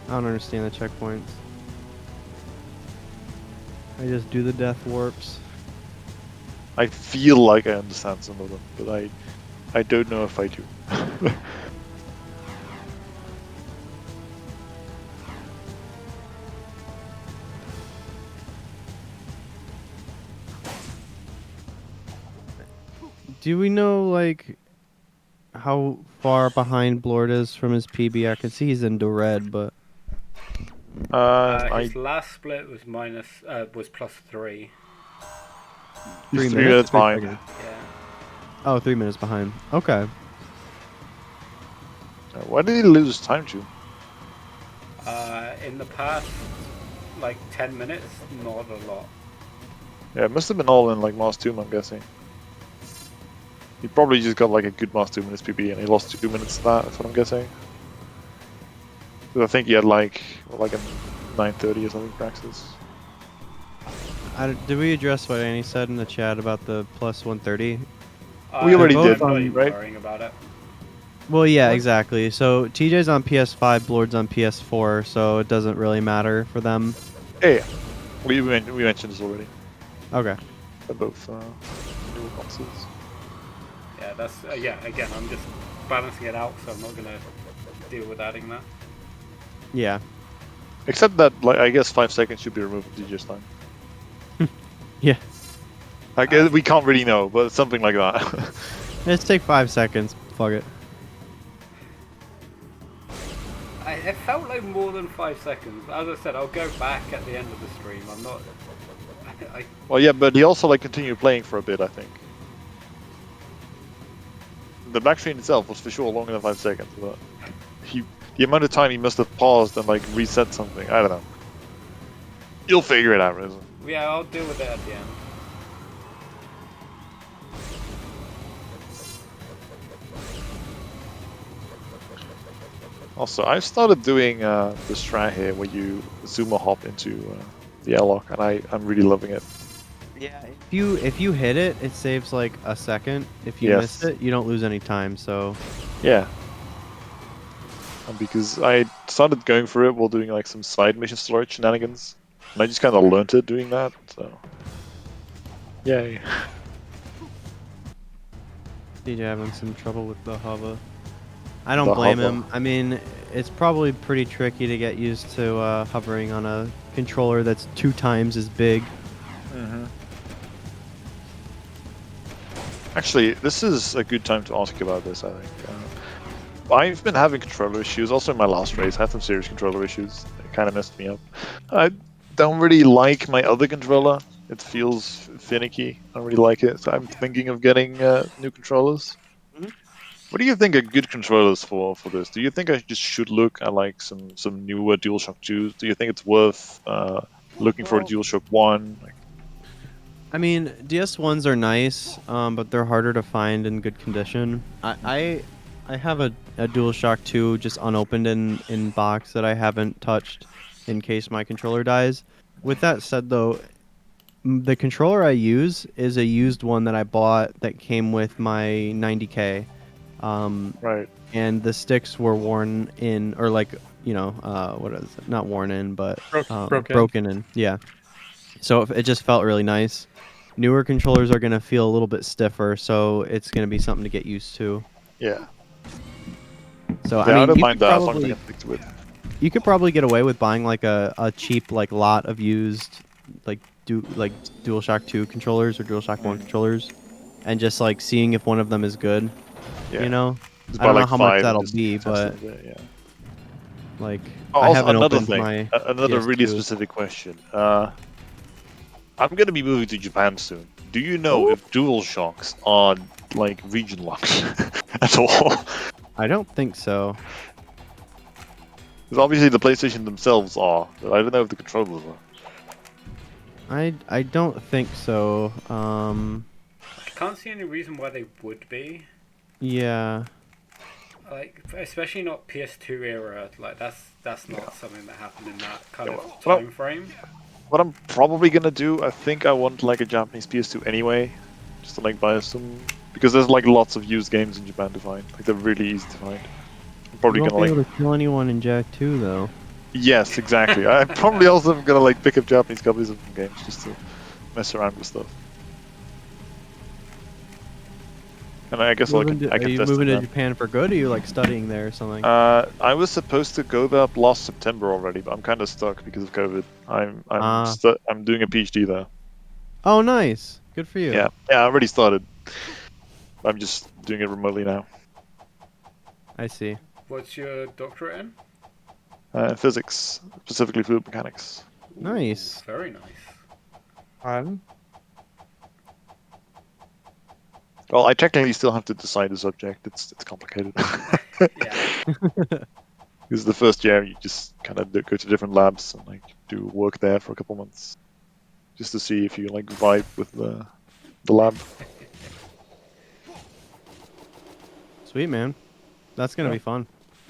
I don't understand the checkpoints. I just do the death warps. I feel like I understand some of them, but I don't know if I do. Do we know like how far behind Blord is from his PB? I can see he's into red, but I His last split was was +3. 3 3 minutes. minutes 3 behind. seconds? Yeah. Oh, 3 minutes behind. Okay. Why did he lose time to? In the past, like 10 minutes, not a lot. Yeah, it must have been all in like Mars 2, I'm guessing. He probably just got like a good Mars 2 minutes PB and he lost 2 minutes to that, that's what I'm guessing. 'Cause I think he had like a 930 or something Praxis. Did we address what Annie said in the chat about the plus 130? We already both did, I'm not even right? worrying about it. Well, yeah, What? exactly. So TJ's on PS5, Blord's on PS4, so it doesn't really matter for them. Yeah, we mentioned this already. Okay. They're both dual consoles. Yeah, that's yeah. Again, I'm just balancing it out, so I'm not gonna deal with adding that. Yeah. Except that, like, I guess 5 seconds should be removed from DJ's time. Yeah. I guess we can't really know, but something like that. Let's take 5 seconds. Fuck it. It felt like more than 5 seconds. As I said, I'll go back at the end of the stream. I'm not. Well, yeah, but he also like continued playing for a bit, I think. The back screen itself was for sure longer than 5 seconds, but the amount of time he must have paused and like reset something, I don't know. You'll figure it out, Reza. Yeah, I'll deal with it at the end. Also, I've started doing this strat here where you Zuma hop into the airlock, and I'm really loving it. Yeah. If you hit it, it saves like a second. If you Yes. miss it, you don't lose any time. So Yeah. And because I started going for it while doing like some side mission storage shenanigans, and I just kind of learned it doing that, so... Yay. DJ having some trouble with the hover. I don't The blame hover. him. I mean, it's probably pretty tricky to get used to hovering on a controller that's 2 times as big. Actually, this is a good time to ask about this, I think. I've been having controller issues, also in my last race, I had some serious controller issues. It kind of messed me up. I don't really like my other controller. It feels finicky. I don't really like it, so I'm thinking of getting new controllers. What do you think are good controllers for this? Do you think I just should look at like some newer DualShock 2s? Do you think it's worth looking for a Well- DualShock 1? Like, I mean, DS1s are nice, but they're harder to find in good condition. I have a DualShock 2 just unopened in box that I haven't touched in case my controller dies. With that said, though, the controller I use is a used one that I bought that came with my 90K. right. And the sticks were worn in, or like, what is it? Not worn in, but broken in. Yeah. So it just felt really nice. Newer controllers are gonna feel a little bit stiffer, so it's gonna be something to get used to. Yeah. So Yeah, I mean, don't you mind could that as long as I probably can stick to it. you could probably get away with buying like a cheap like lot of used like DualShock 2 controllers or DualShock 1 controllers, and just like seeing if one of them is good. Yeah. You know, Just I buy don't know like how much 5 and that'll just be, test but it a bit, yeah. like Oh, I also, haven't another opened thing, my another really PS2. specific question. I'm gonna be moving to Japan soon. Do you know Ooh. if DualShocks are like region locks at all? I don't think so. Because obviously the PlayStation themselves are, but I don't know if the controllers are. I don't think so. I can't see any reason why they would be. Yeah. Like, especially not PS2 era. Like, that's not something that happened in that kind Yeah, of well- time frame. What I'm probably gonna do, I think I want like a Japanese PS2 anyway, just to like buy some, because there's like lots of used games in Japan to find. Like they're really easy to find. I'm probably You won't gonna be like. able to kill anyone in Jack 2 though. Yes, exactly. I probably also am gonna like pick up Japanese copies of some games just to mess around with stuff. And I guess I can Are you test moving it to then. Japan for good, or are you like studying there or something? I was supposed to go there last September already, but I'm kind of stuck because of COVID. I'm doing a PhD there. Oh, nice. Good for you. Yeah, I already started. I'm just doing it remotely now. I see. What's your doctorate in? Physics, specifically fluid mechanics. Nice. Very nice. Well, I technically still have to decide the subject. It's complicated. Yeah. Because the first year you just kind of go to different labs and like do work there for a couple months, just to see if you like vibe with the lab. Sweet, man. That's gonna Yeah. be fun.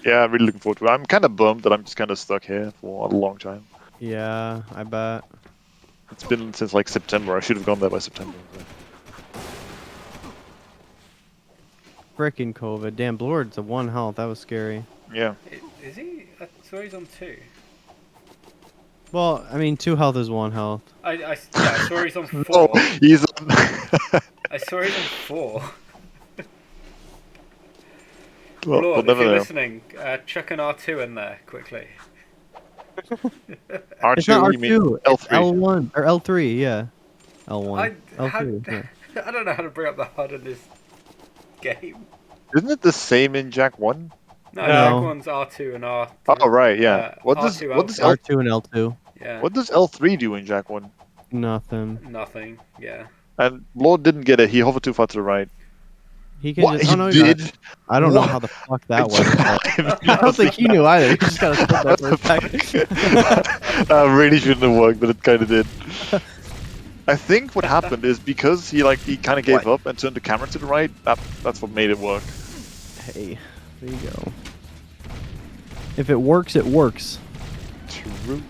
Yeah, I'm really looking forward to it. I'm kind of bummed that I'm just kind of stuck here for a long time. Yeah, I bet. It's been since like September. I should have gone there by September. So. Frickin' COVID. Damn, Blord's a 1 health. That was scary. Yeah. Is he? I saw he's on 2. Well, I mean, 2 health is 1 health. I saw he's on 4. No, he's on. I saw he's on 4. Well, Lord, if never you're know. listening, chuck an R2 in there quickly. R2, It's not you mean R2. It's L3? L1 or L3. Yeah, L1. How, L3. Yeah. I don't know how to bring up the HUD in this game. Isn't it the same in Jack 1? No, No. Jack 1's R2 and R. Oh right, yeah. What does R2, what does L3. R2 and L2. Yeah. what does L3 do in Jack 1? Nothing. Nothing. Yeah. And Lord didn't get it. He hovered too far to the right. He can What just. he Oh no, did? I don't know What? how the fuck that works. But I don't think he knew either. He just got to stood there for a second. Really shouldn't have worked, but it kind of did. I think what happened is because he kind of gave up and turned the camera to the right. That's what made it work. Hey, there you go. If it works, it works. True.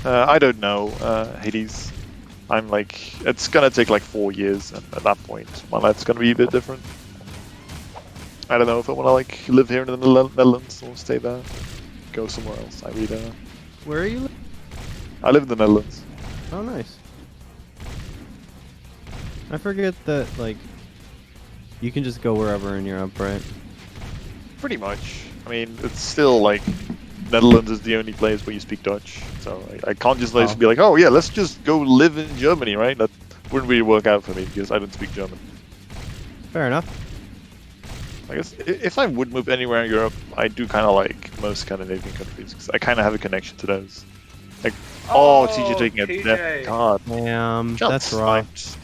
I don't know, Hades. I'm like, it's gonna take like 4 years, and at that point, my life's gonna be a bit different. I don't know if I wanna like live here in the Netherlands or stay there, go somewhere else. I really don't know. Where are you? I live in the Netherlands. Oh, nice. I forget that like you can just go wherever in Europe, right? Pretty much. I mean, it's still like Netherlands is the only place where you speak Dutch, so I can't just like be like, oh yeah, let's just go live in Germany, right? That wouldn't really work out for me because I don't speak German. Fair enough. I guess if I would move anywhere in Europe, I do kind of like most Scandinavian countries because I kind of have a connection to those. Like, Oh, TJ taking a TJ. death card. Damn, Just that's rough. sniped.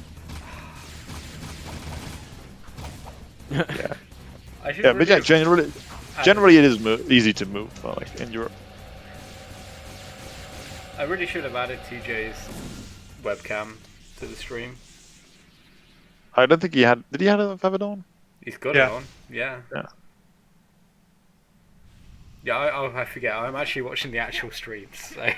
Yeah, I should yeah, but yeah, really- generally it is easy to move, like in Europe. I really should have added TJ's webcam to the stream. I don't think he had. Did he have it on? He's got Yeah. it on. Yeah. Yeah. Yeah, I forget. I'm actually watching the actual streams. So.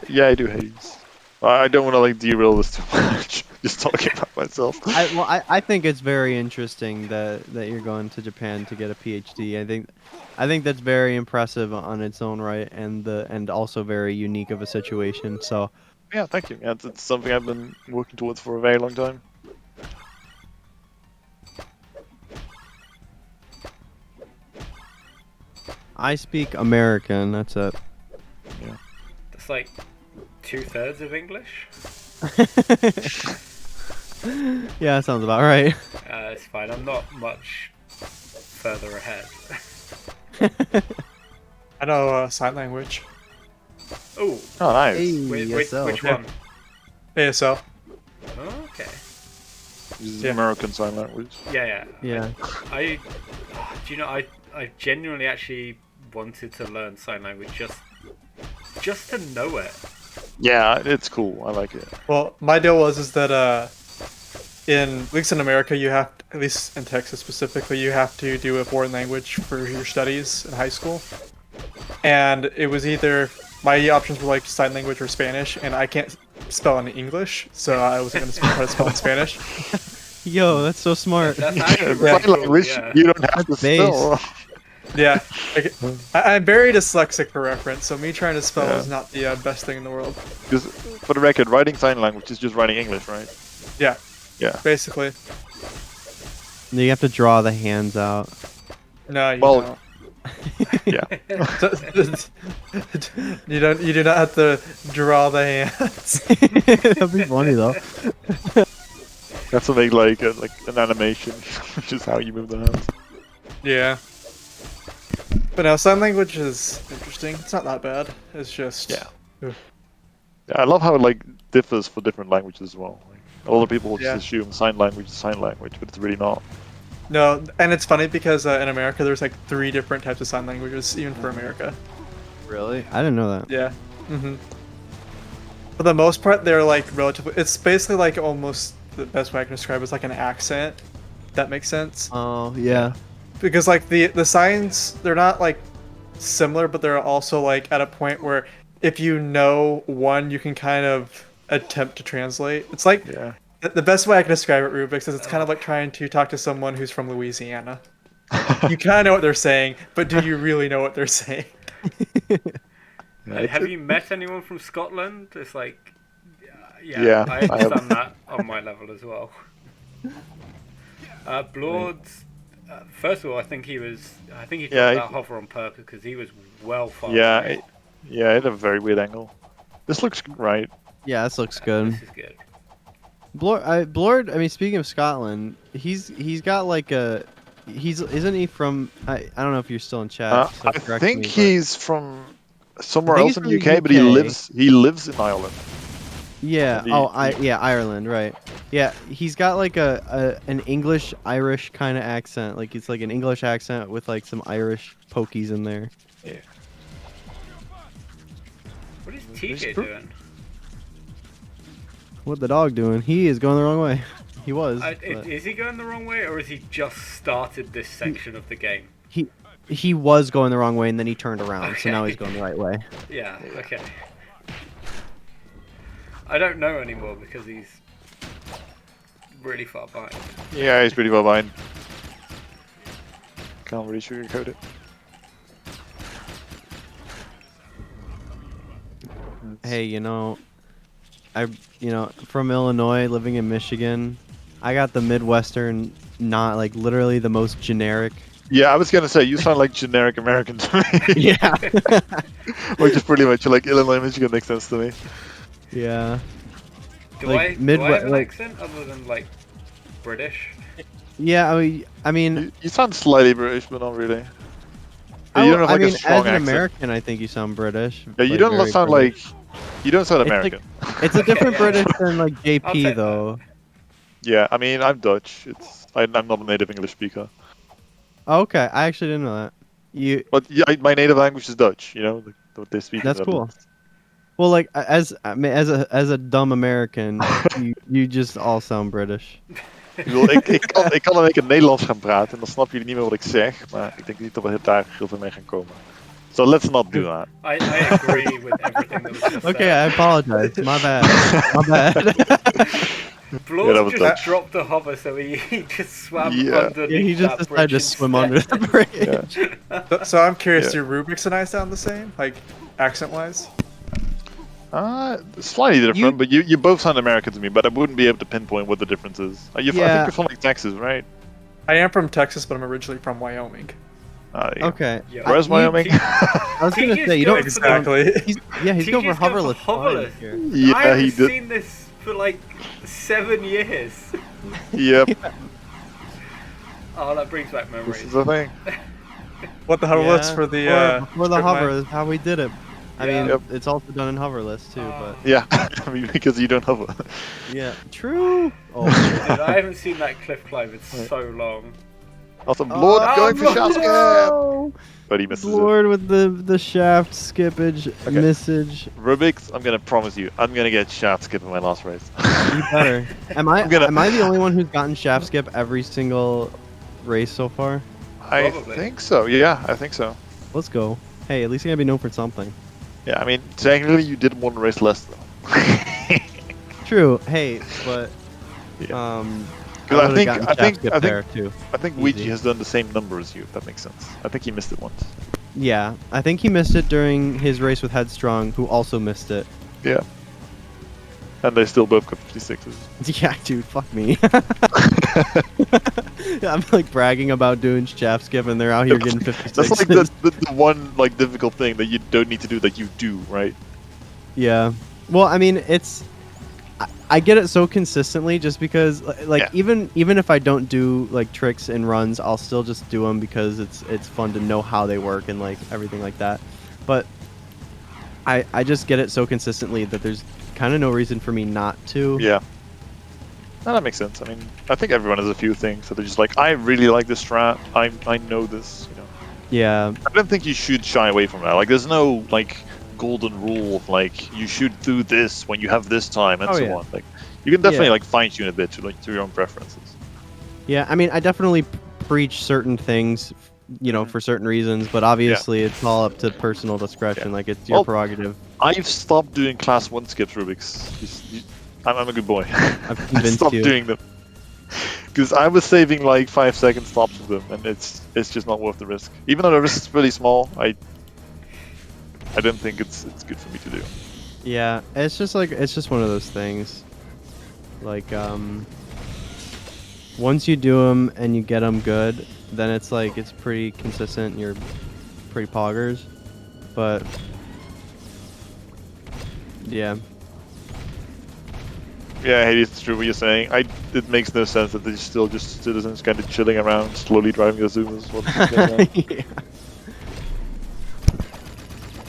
Yeah, I do Hades. I don't want to like derail this too much. Just talking about myself. I think it's very interesting that you're going to Japan to get a PhD. I think that's very impressive on its own right, and also very unique of a situation. So Yeah, thank you. Yeah, it's something I've been working towards for a very long time. I speak American. That's it. That's like 2/3 of English. Yeah, that sounds about right. It's fine. I'm not much further ahead. I know sign language. Oh, Oh, nice. which ESL. one? ASL. Oh, okay. This is Yeah. American Sign Language. Yeah. Yeah. I do you know I genuinely actually wanted to learn sign language just to know it. Yeah, it's cool. I like it. Well, my deal is that at least in America, you have at least in Texas specifically, you have to do a foreign language for your studies in high school. And it was either my options were like sign language or Spanish, and I can't spell in English, so I wasn't going to try to spell in Spanish. Yo, that's so smart. That's actually Sign really cool, language, yeah. you don't have to That's base. spell. Yeah, I'm very dyslexic for reference, so me trying to spell Yeah. is not the best thing in the world. Because for the record, writing sign language is just writing English, right? Yeah, Yeah. basically. You have to draw the hands out. No, you Well- don't. Yeah. You do not have to draw the hands. That'd be funny though. That's to make like an animation, which is how you move the hands. Yeah. But no, sign language is interesting. It's not that bad. It's just Yeah. Yeah, I love how it like differs for different languages as well. Like, A lot of people just Yeah. assume sign language is sign language, but it's really not. No, and it's funny because in America there's like 3 different types of sign languages, even for America. Really? I didn't know that. Yeah. For the most part, they're like relatively. It's basically like almost the best way I can describe it is like an accent. If that makes sense. Oh yeah. Because like the signs, they're not like similar, but they're also like at a point where if you know one, you can kind of attempt to translate. It's like Yeah. the best way I can describe it, Rubik's, is it's kind of like trying to talk to someone who's from Louisiana. You kind of know what they're saying, but do you really know what they're saying? Have you met anyone from Scotland? It's like, Yeah, I I have. understand that on my level as well. Blord, first of all, I think he dropped that hover on purpose because he was well far. Yeah, away. it had a very weird angle. This looks right. Yeah, this looks good. This is good. Blord. I mean, speaking of Scotland, he's got like a. Isn't he from? I don't know if you're still in chat. So I correct think me, but- he's from somewhere I think else in he's the from the UK, but he UK. lives in Ireland. Yeah. The- Ireland, right? Yeah, he's got like an English Irish kind of accent. Like it's like an English accent with like some Irish pokies in there. Yeah. What is TJ doing? What the dog doing? He is going the wrong way. He was. Is he going the wrong way, or has he just started this section of the game? He was going the wrong way and then he turned around, so Okay. now he's going the right way. Yeah, okay. I don't know anymore because he's really far behind. Yeah, he's pretty well behind. Can't really sugarcoat it. Hey, from Illinois, living in Michigan, I got the Midwestern, not like literally the most generic. Yeah, I was gonna say you sound like generic American to me. Yeah. Which is pretty much like Illinois, Michigan makes sense to me. Yeah. Do Like, I have an like- accent other than like British? Yeah, I mean, You sound slightly British, but not really. I You don't have I like mean, a strong as an accent. American, I think you sound British. Yeah, you like, don't very sound British. like. You don't sound It's like- American. It's a different yeah. British than like I'll JP take though. Yeah, I mean I'm Dutch. I'm not a native English speaker. Oh, okay, I actually didn't know that. But yeah, my native language is Dutch. You know, like, what they speak. in That's the cool. Netherlands. Well, like as a dumb American, you just all sound British. Ik bedoel, ik kan in één keer Nederlands gaan praten en dan snap jullie niet meer wat ik zeg, maar ik denk niet dat we daar heel veel mee gaan komen. So let's not do that. I agree with everything that was just Okay, said. I apologize. My bad. My bad. Blord that was just Dutch. dropped the hover, so he just swam Yeah. underneath Yeah, he just that decided to bridge swim instead. under the bridge. Yeah. So I'm curious, Yeah. do Rubik's and I sound the same, like accent-wise? Slightly different, You- but you both sound American to me, but I wouldn't be able to pinpoint what the difference is. I think Yeah. you're from like Texas, right? I am from Texas, but I'm originally from Wyoming. Okay. Yeah. Where's Wyoming? I was gonna TJ's say you don't. going for the- Exactly. He's going for TJ's going for hoverless. hoverless. flying here. I Yeah, haven't he did. seen this for like 7 years. Yep, Oh, that brings back this memories. is the thing. What the hoverless for the for the for my- hover is how we did it. I Yeah. mean, Yep. it's also done in hoverless too, Oh. but Yeah, I mean, because you don't hover. yeah, true. Oh, Dude, I haven't seen that cliff climb in so long. Also, Blord going for shaft skip, no! but he misses it. Lord with the shaft skippage Okay. missage. Rubik's, I'm gonna promise you, I'm gonna get shaft skip in my last race. You better. Am I I'm gonna- am I the only one who's gotten shaft skip every single race so far? I Probably. think so. Yeah, I think so. Let's go. Hey, at least I gotta be known for something. Yeah, I mean, technically you did one race less though. True. Hey, but Yeah. I 'Cause I would've think- gotten I shaft think- skip I think- there too. I think Easy. Ouija has done the same number as you, if that makes sense. I think he missed it once. Yeah, I think he missed it during his race with Headstrong, who also missed it. Yeah. And they still both got 56s. Yeah, dude, fuck me. I'm like bragging about doing shaft skip, and they're out here getting 56. That's like the one like difficult thing that you don't need to do that you do, right? Yeah. Well, I mean, I get it so consistently just because, like, Yeah. even if I don't do like tricks and runs, I'll still just do them because it's fun to know how they work and like everything like that. But I just get it so consistently that there's kind of no reason for me not to. Yeah. No, that makes sense. I mean, I think everyone has a few things that they're just like, I really like this strat. I know this. You know. Yeah. I don't think you should shy away from that. Like, there's no like golden rule of like you should do this when you have this time and Oh, so yeah. on. Like, you can definitely Yeah. like fine tune a bit to your own preferences. Yeah, I mean, I definitely preach certain things, you know, for certain reasons, but obviously it's all up to personal discretion. Yeah. Like, it's your Well, prerogative. I've stopped doing class 1 skips, Rubik's. I'm a good boy. I've I convinced stopped you. doing them. Because I was saving like 5-second stops with them, and it's just not worth the risk. Even though the risk is really small, I don't think it's good for me to do. Yeah, it's just one of those things. Like, once you do them and you get them good, then it's like it's pretty consistent. And you're pretty poggers, but yeah. Yeah, Hades, it's true what you're saying. It makes no sense that they're still just citizens kind of chilling around, slowly driving their Zumas. Yeah.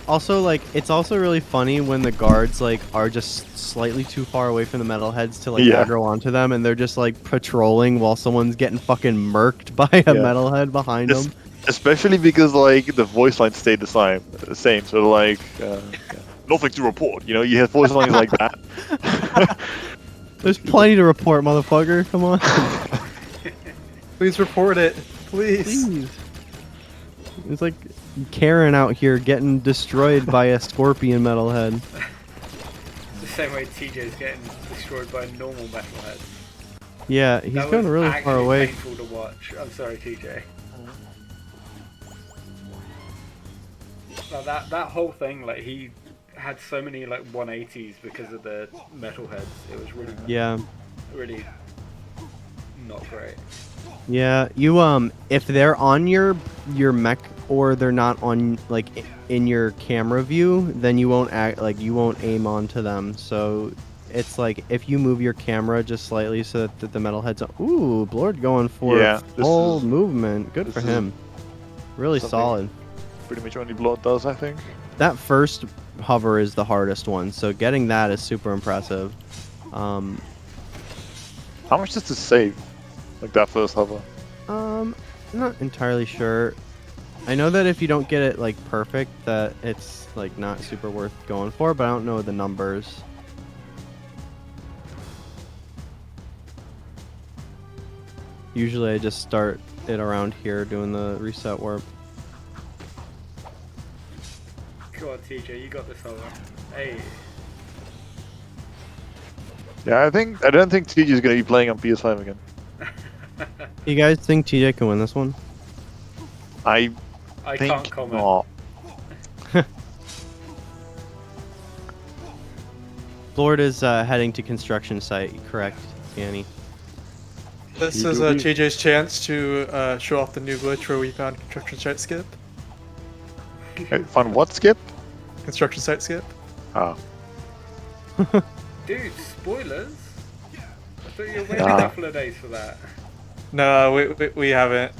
Also, like, it's also really funny when the guards, like, are just slightly too far away from the metalheads to, like, Yeah. aggro onto them, and they're just, like, patrolling while someone's getting fucking murked by a metalhead behind them. Especially because, like, the voice lines stayed the same. So, like, nothing to report. You know, you have voice lines like that. There's plenty to report, motherfucker. Come on. Please report it. Please. Please. It's like Karen out here getting destroyed by a scorpion metalhead. The same way TJ's getting destroyed by a normal metalhead. Yeah, he's That going was really far away. painful to watch. I'm sorry, TJ. Like that whole thing, like he had so many like 180s because of the metalheads. It was really really not great. Yeah, you if they're on your mech or they're not on like in your camera view, then you won't aim onto them. So it's like if you move your camera just slightly so that the metalheads ooh, Blord going for full movement. Good for him. Really solid. Pretty much only Blord does, I think. That first hover is the hardest one, so getting that is super impressive. How much does this save? Like that first hover? I'm not entirely sure. I know that if you don't get it like perfect, that it's like not super worth going for, but I don't know the numbers. Usually I just start it around here doing the reset warp. Go on, TJ, you got this over. Hey. Yeah, I don't think TJ is going to be playing on PS5 again. You guys think TJ can win this one? I can't think comment. not. Blord is heading to construction site, correct, Danny? This is JJ's chance to show off the new glitch where we found construction site skip. Fun what skip? Construction site skip. Oh. Dude, spoilers? I thought you were waiting a couple of days for that. No, we haven't.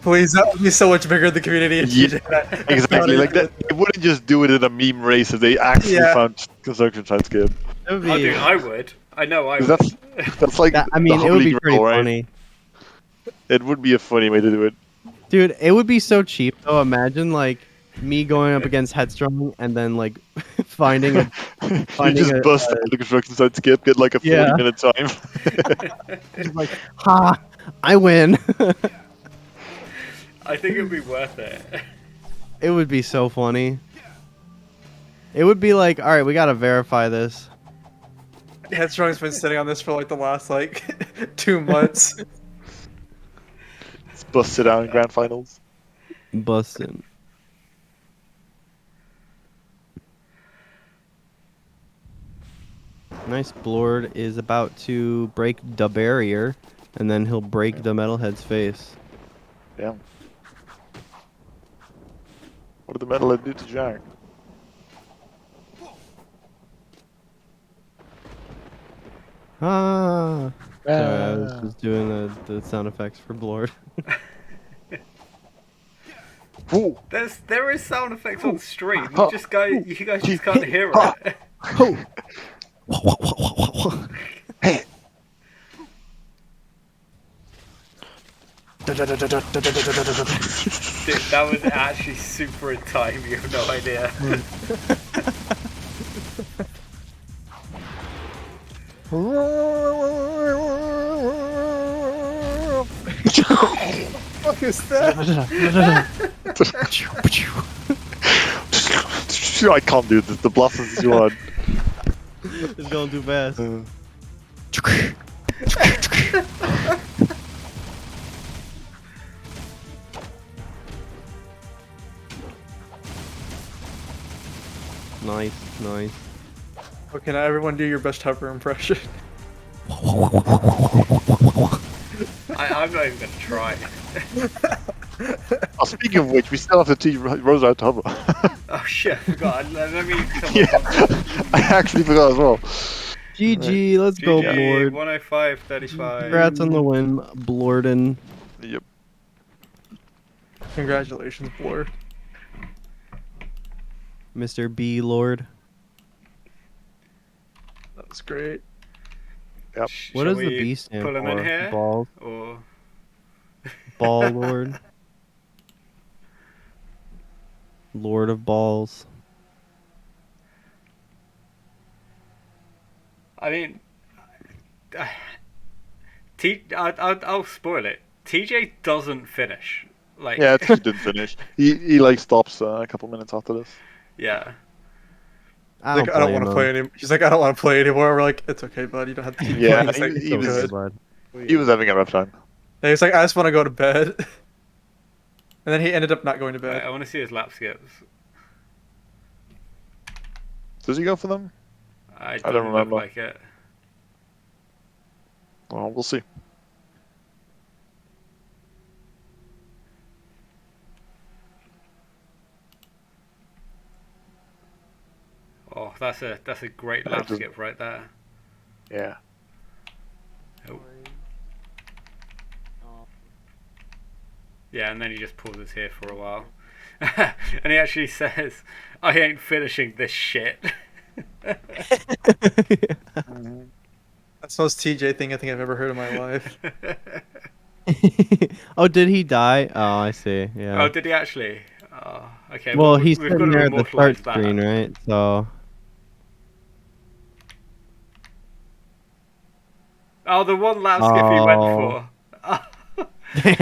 Please, that would be so much bigger in the community. If you did that. Exactly, like that. They wouldn't just do it in a meme race if they actually found construction site skip. That would be, Oh, dude, I would. I know I would. That's like I mean, the it would holy be pretty grail, right? funny. It would be a funny way to do it. Dude, it would be so cheap though. Imagine like me going up against Headstrong and then like finding a You just bust out the construction site skip, get like a 40-minute time. just like, ha! I win. I think it would be worth it. It would be so funny. It would be like, all right, we gotta verify this. Headstrong's been sitting on this for like the last like 2 months. It's busted out in grand finals. Bustin'. Nice. Blord is about to break the barrier, and then he'll break the metalhead's face. Damn. What did the metalhead do to Jack? Ah! Sorry, I was just doing the sound effects for Blord. Ooh. There is sound effects on stream. You guys just can't hear it. Dude, that was actually super in time. You have no idea. What is that? I can't do this. The bluff is too hard. It's going too fast. Nice, nice. Okay, now everyone do your best hover impression. I'm not even gonna try. Oh, speaking of which, we still have to teach Rosa how to hover. Oh shit, I forgot. Let me come Yeah, I actually forgot as well. GG, let's go, GG, Blord. 105.35. Congrats on the win, Blorden. Yep. Congratulations, Blord. Mr. B Lord. That was great. Yep. What Shall does the we B stand pull him for? in here? Balls. Or Ball Lord. Lord of Balls. I mean, I'll spoil it. TJ doesn't finish. Like, Yeah, he didn't finish. He like stops a couple minutes after this. yeah. I Like, don't I don't blame want to him. play anymore. He's like, I don't want to play anymore. We're like, it's okay, bud. You don't have to keep Yeah, playing. He's like, he was- good. Bud. He was having a rough time. And he's like, I just want to go to bed. And then he ended up not going to Right, bed. I want to see his lap skips. Does he go for them? I don't don't look remember. like it. Well, we'll see. Oh, that's a great lap skip right there. Yeah. Oh. Yeah, and then he just pauses here for a while. And he actually says, I ain't finishing this shit. That's the most TJ thing I think I've ever heard in my life. Oh, did he die? Oh, I see. Yeah. Oh, did he actually? Oh, okay. Well, we've he's got sitting to there at the start immortalize that. screen, right? So. Oh, the one lap skip he went Oh. for. Damn.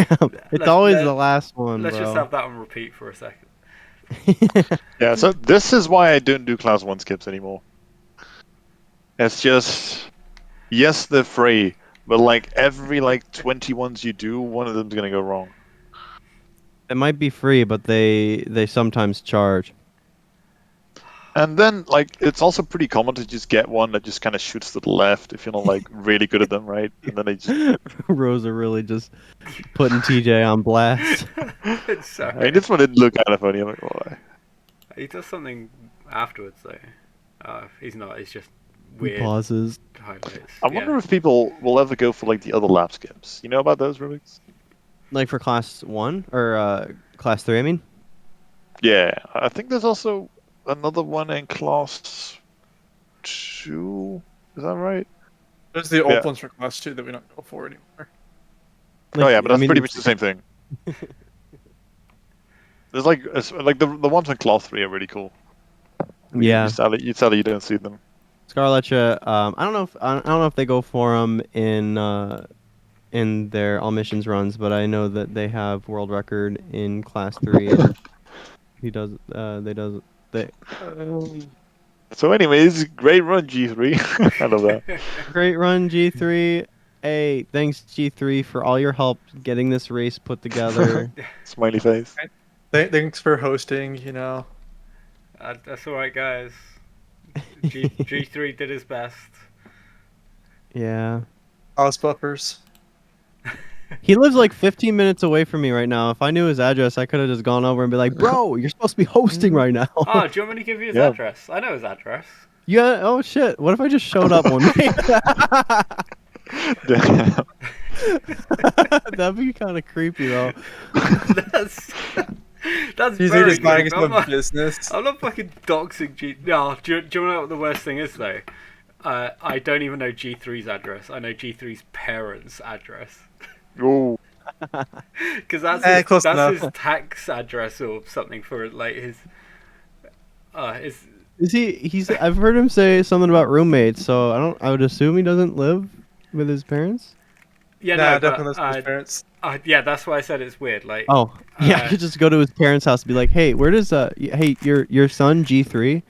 It's Let's- always let- the last one, Let's bro. just have that on repeat for a second. Yeah, so this is why I don't do class 1 skips anymore. It's just, yes, they're free, but like every like 20 ones you do, one of them's gonna go wrong. It might be free, but they sometimes charge. And then like it's also pretty common to just get one that just kind of shoots to the left if you're not like really good at them, right? And then they just Rosa really just putting TJ on blast. It's sorry. I mean, this one didn't look kind of funny. I'm like, why? He does something afterwards, though. He's not. It's just He weird pauses. highlights. I wonder if people will ever go for like the other lap skips. You know about those, Rubik's? Like for class 1 or class 3, I mean. Yeah, I think there's also another one in class 2. Is that right? There's the old Yeah. ones for class 2 that we don't go for anymore. Oh yeah, but that's pretty it's- much the same thing. There's like the ones in class 3 are really cool. Yeah. You sadly you don't see them. Scarletcha, I don't know if they go for them in their all missions runs, but I know that they have world record in class 3 and they So anyways, great run G3. I love that. great run G3. Hey, thanks G3 for all your help getting this race put together. Smiley face. Thanks for hosting, you know. That's all right, guys. G3 did his best. Yeah. House buffers. He lives like 15 minutes away from me right now. If I knew his address, I could have just gone over and be like, "Bro, you're supposed to be hosting right now." Oh, do you want me to give you his Yeah. address? I know his address. Yeah. Oh shit. What if I just showed up one day? Damn. That'd be kind of creepy though. that's He's very just buying good. some business. I'm not fucking doxing G. No, do you know what the worst thing is though? I don't even know G3's address. I know G3's parents' address. Oh. Because that's Close that's enough. his tax address or something for like his. His. Is he? I've heard him say something about roommates, so I would assume he doesn't live with his parents. Yeah, Nah, no, definitely but listen to his parents. yeah, that's why I said it's weird. Like, Oh, yeah, I could just go to his parents' house and be like, "Hey, where does hey, your son G3?"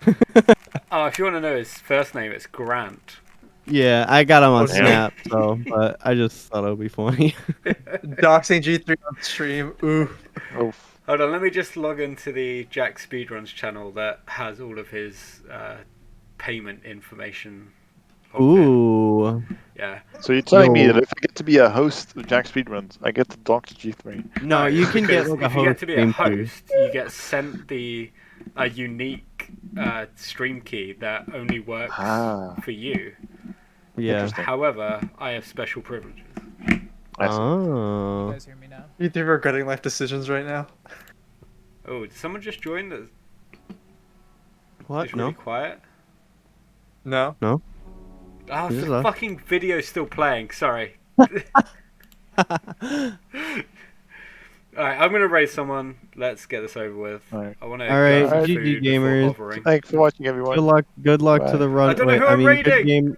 if you want to know his first name, it's Grant. Yeah, I got him on Oh, damn. Snap, so but I just thought it would be funny. Doxing G3 on stream. Ooh. Oh, Hold on, let me just log into the Jack Speedruns channel that has all of his payment information. logged in. Ooh. Yeah. so you're telling me Yo. that if I get to be a host of Jack Speedruns, I get to talk to G3? No, you can get because like a if you get host to be a stream key. host, you get sent a unique stream key that only works Ah. for you. Yeah. Interesting. However, I have special privileges. I see. You Oh. guys hear me now? You three regretting life decisions right now. Oh, did someone just join? What? It's really No. quiet. No. No. Oh, This is the us. fucking video's still playing. Sorry. Alright, I'm gonna raise someone. Let's get this over with. Alright. I want to Alright, go for GG food before gamers. hovering. Thanks for watching, everyone. Good luck. Good luck to Bye. the run. I don't know Wait, who I'm good raiding. game.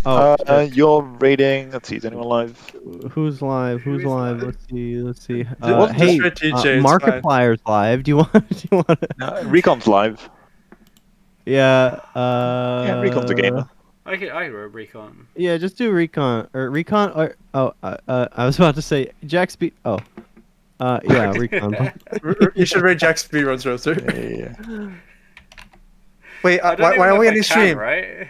Oh, shit. You're rating. Let's see, is anyone live? Who's live? Who Who's is live? live? Let's see. Let's see. Just Hey, for TJ, it's fine. Markiplier's live. Do you want? Do you want? Recon's live. Yeah. Yeah, Recon's a gamer. I wrote Recon. Yeah, just do recon or recon or I was about to say Jack Speed. Oh. Yeah, recon. You should rate Jack Speedruns Roaster. Yeah. Wait, I don't why even are know we if I ending can, stream? right?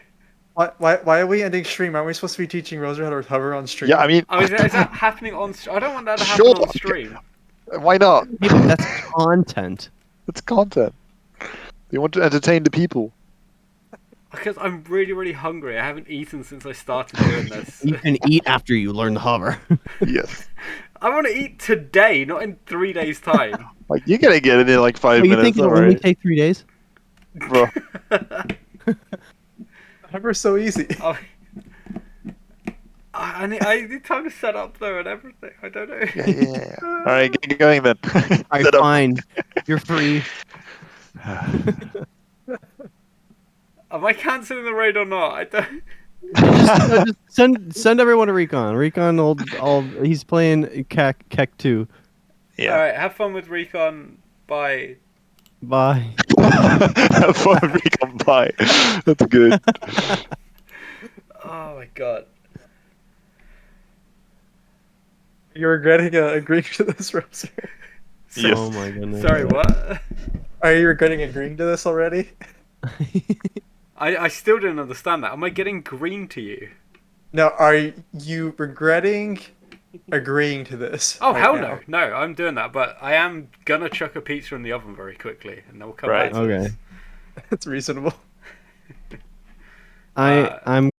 Why are we ending stream? Aren't we supposed to be teaching Roser how to hover on stream? Yeah, I mean, Oh, is that happening on? I don't want that to happen Sure. on stream. why not? Yeah, but that's content. It's content. They want to entertain the people. Because I'm really, really hungry. I haven't eaten since I started doing this. You can eat after you learn to hover. Yes. I want to eat today, not in 3 days' time. Like, you're gonna get it in like 5 Wait, you minutes, think it'll only alright? take 3 days? Bro. Hover's so easy. Oh, I need time to set up though and everything. I don't know. Yeah. Alright, get going then. Alright, Set up. fine. You're free. Am I cancelling the raid or not? I don't. Just send everyone to recon. Recon he's playing Keck 2. Yeah. All right, have fun with Recon. Bye. Bye. Have fun, Recon. Bye. That's good. Oh my god. You're regretting agreeing to this, Roser. Yes. Oh my goodness. Sorry, what? Are you regretting agreeing to this already? I still didn't understand that. Am I getting green to you? No, are you regretting agreeing to this? Oh right hell now? no, I'm doing that. But I am gonna chuck a pizza in the oven very quickly, and then we'll come Right. back to Okay. this. That's reasonable. I'm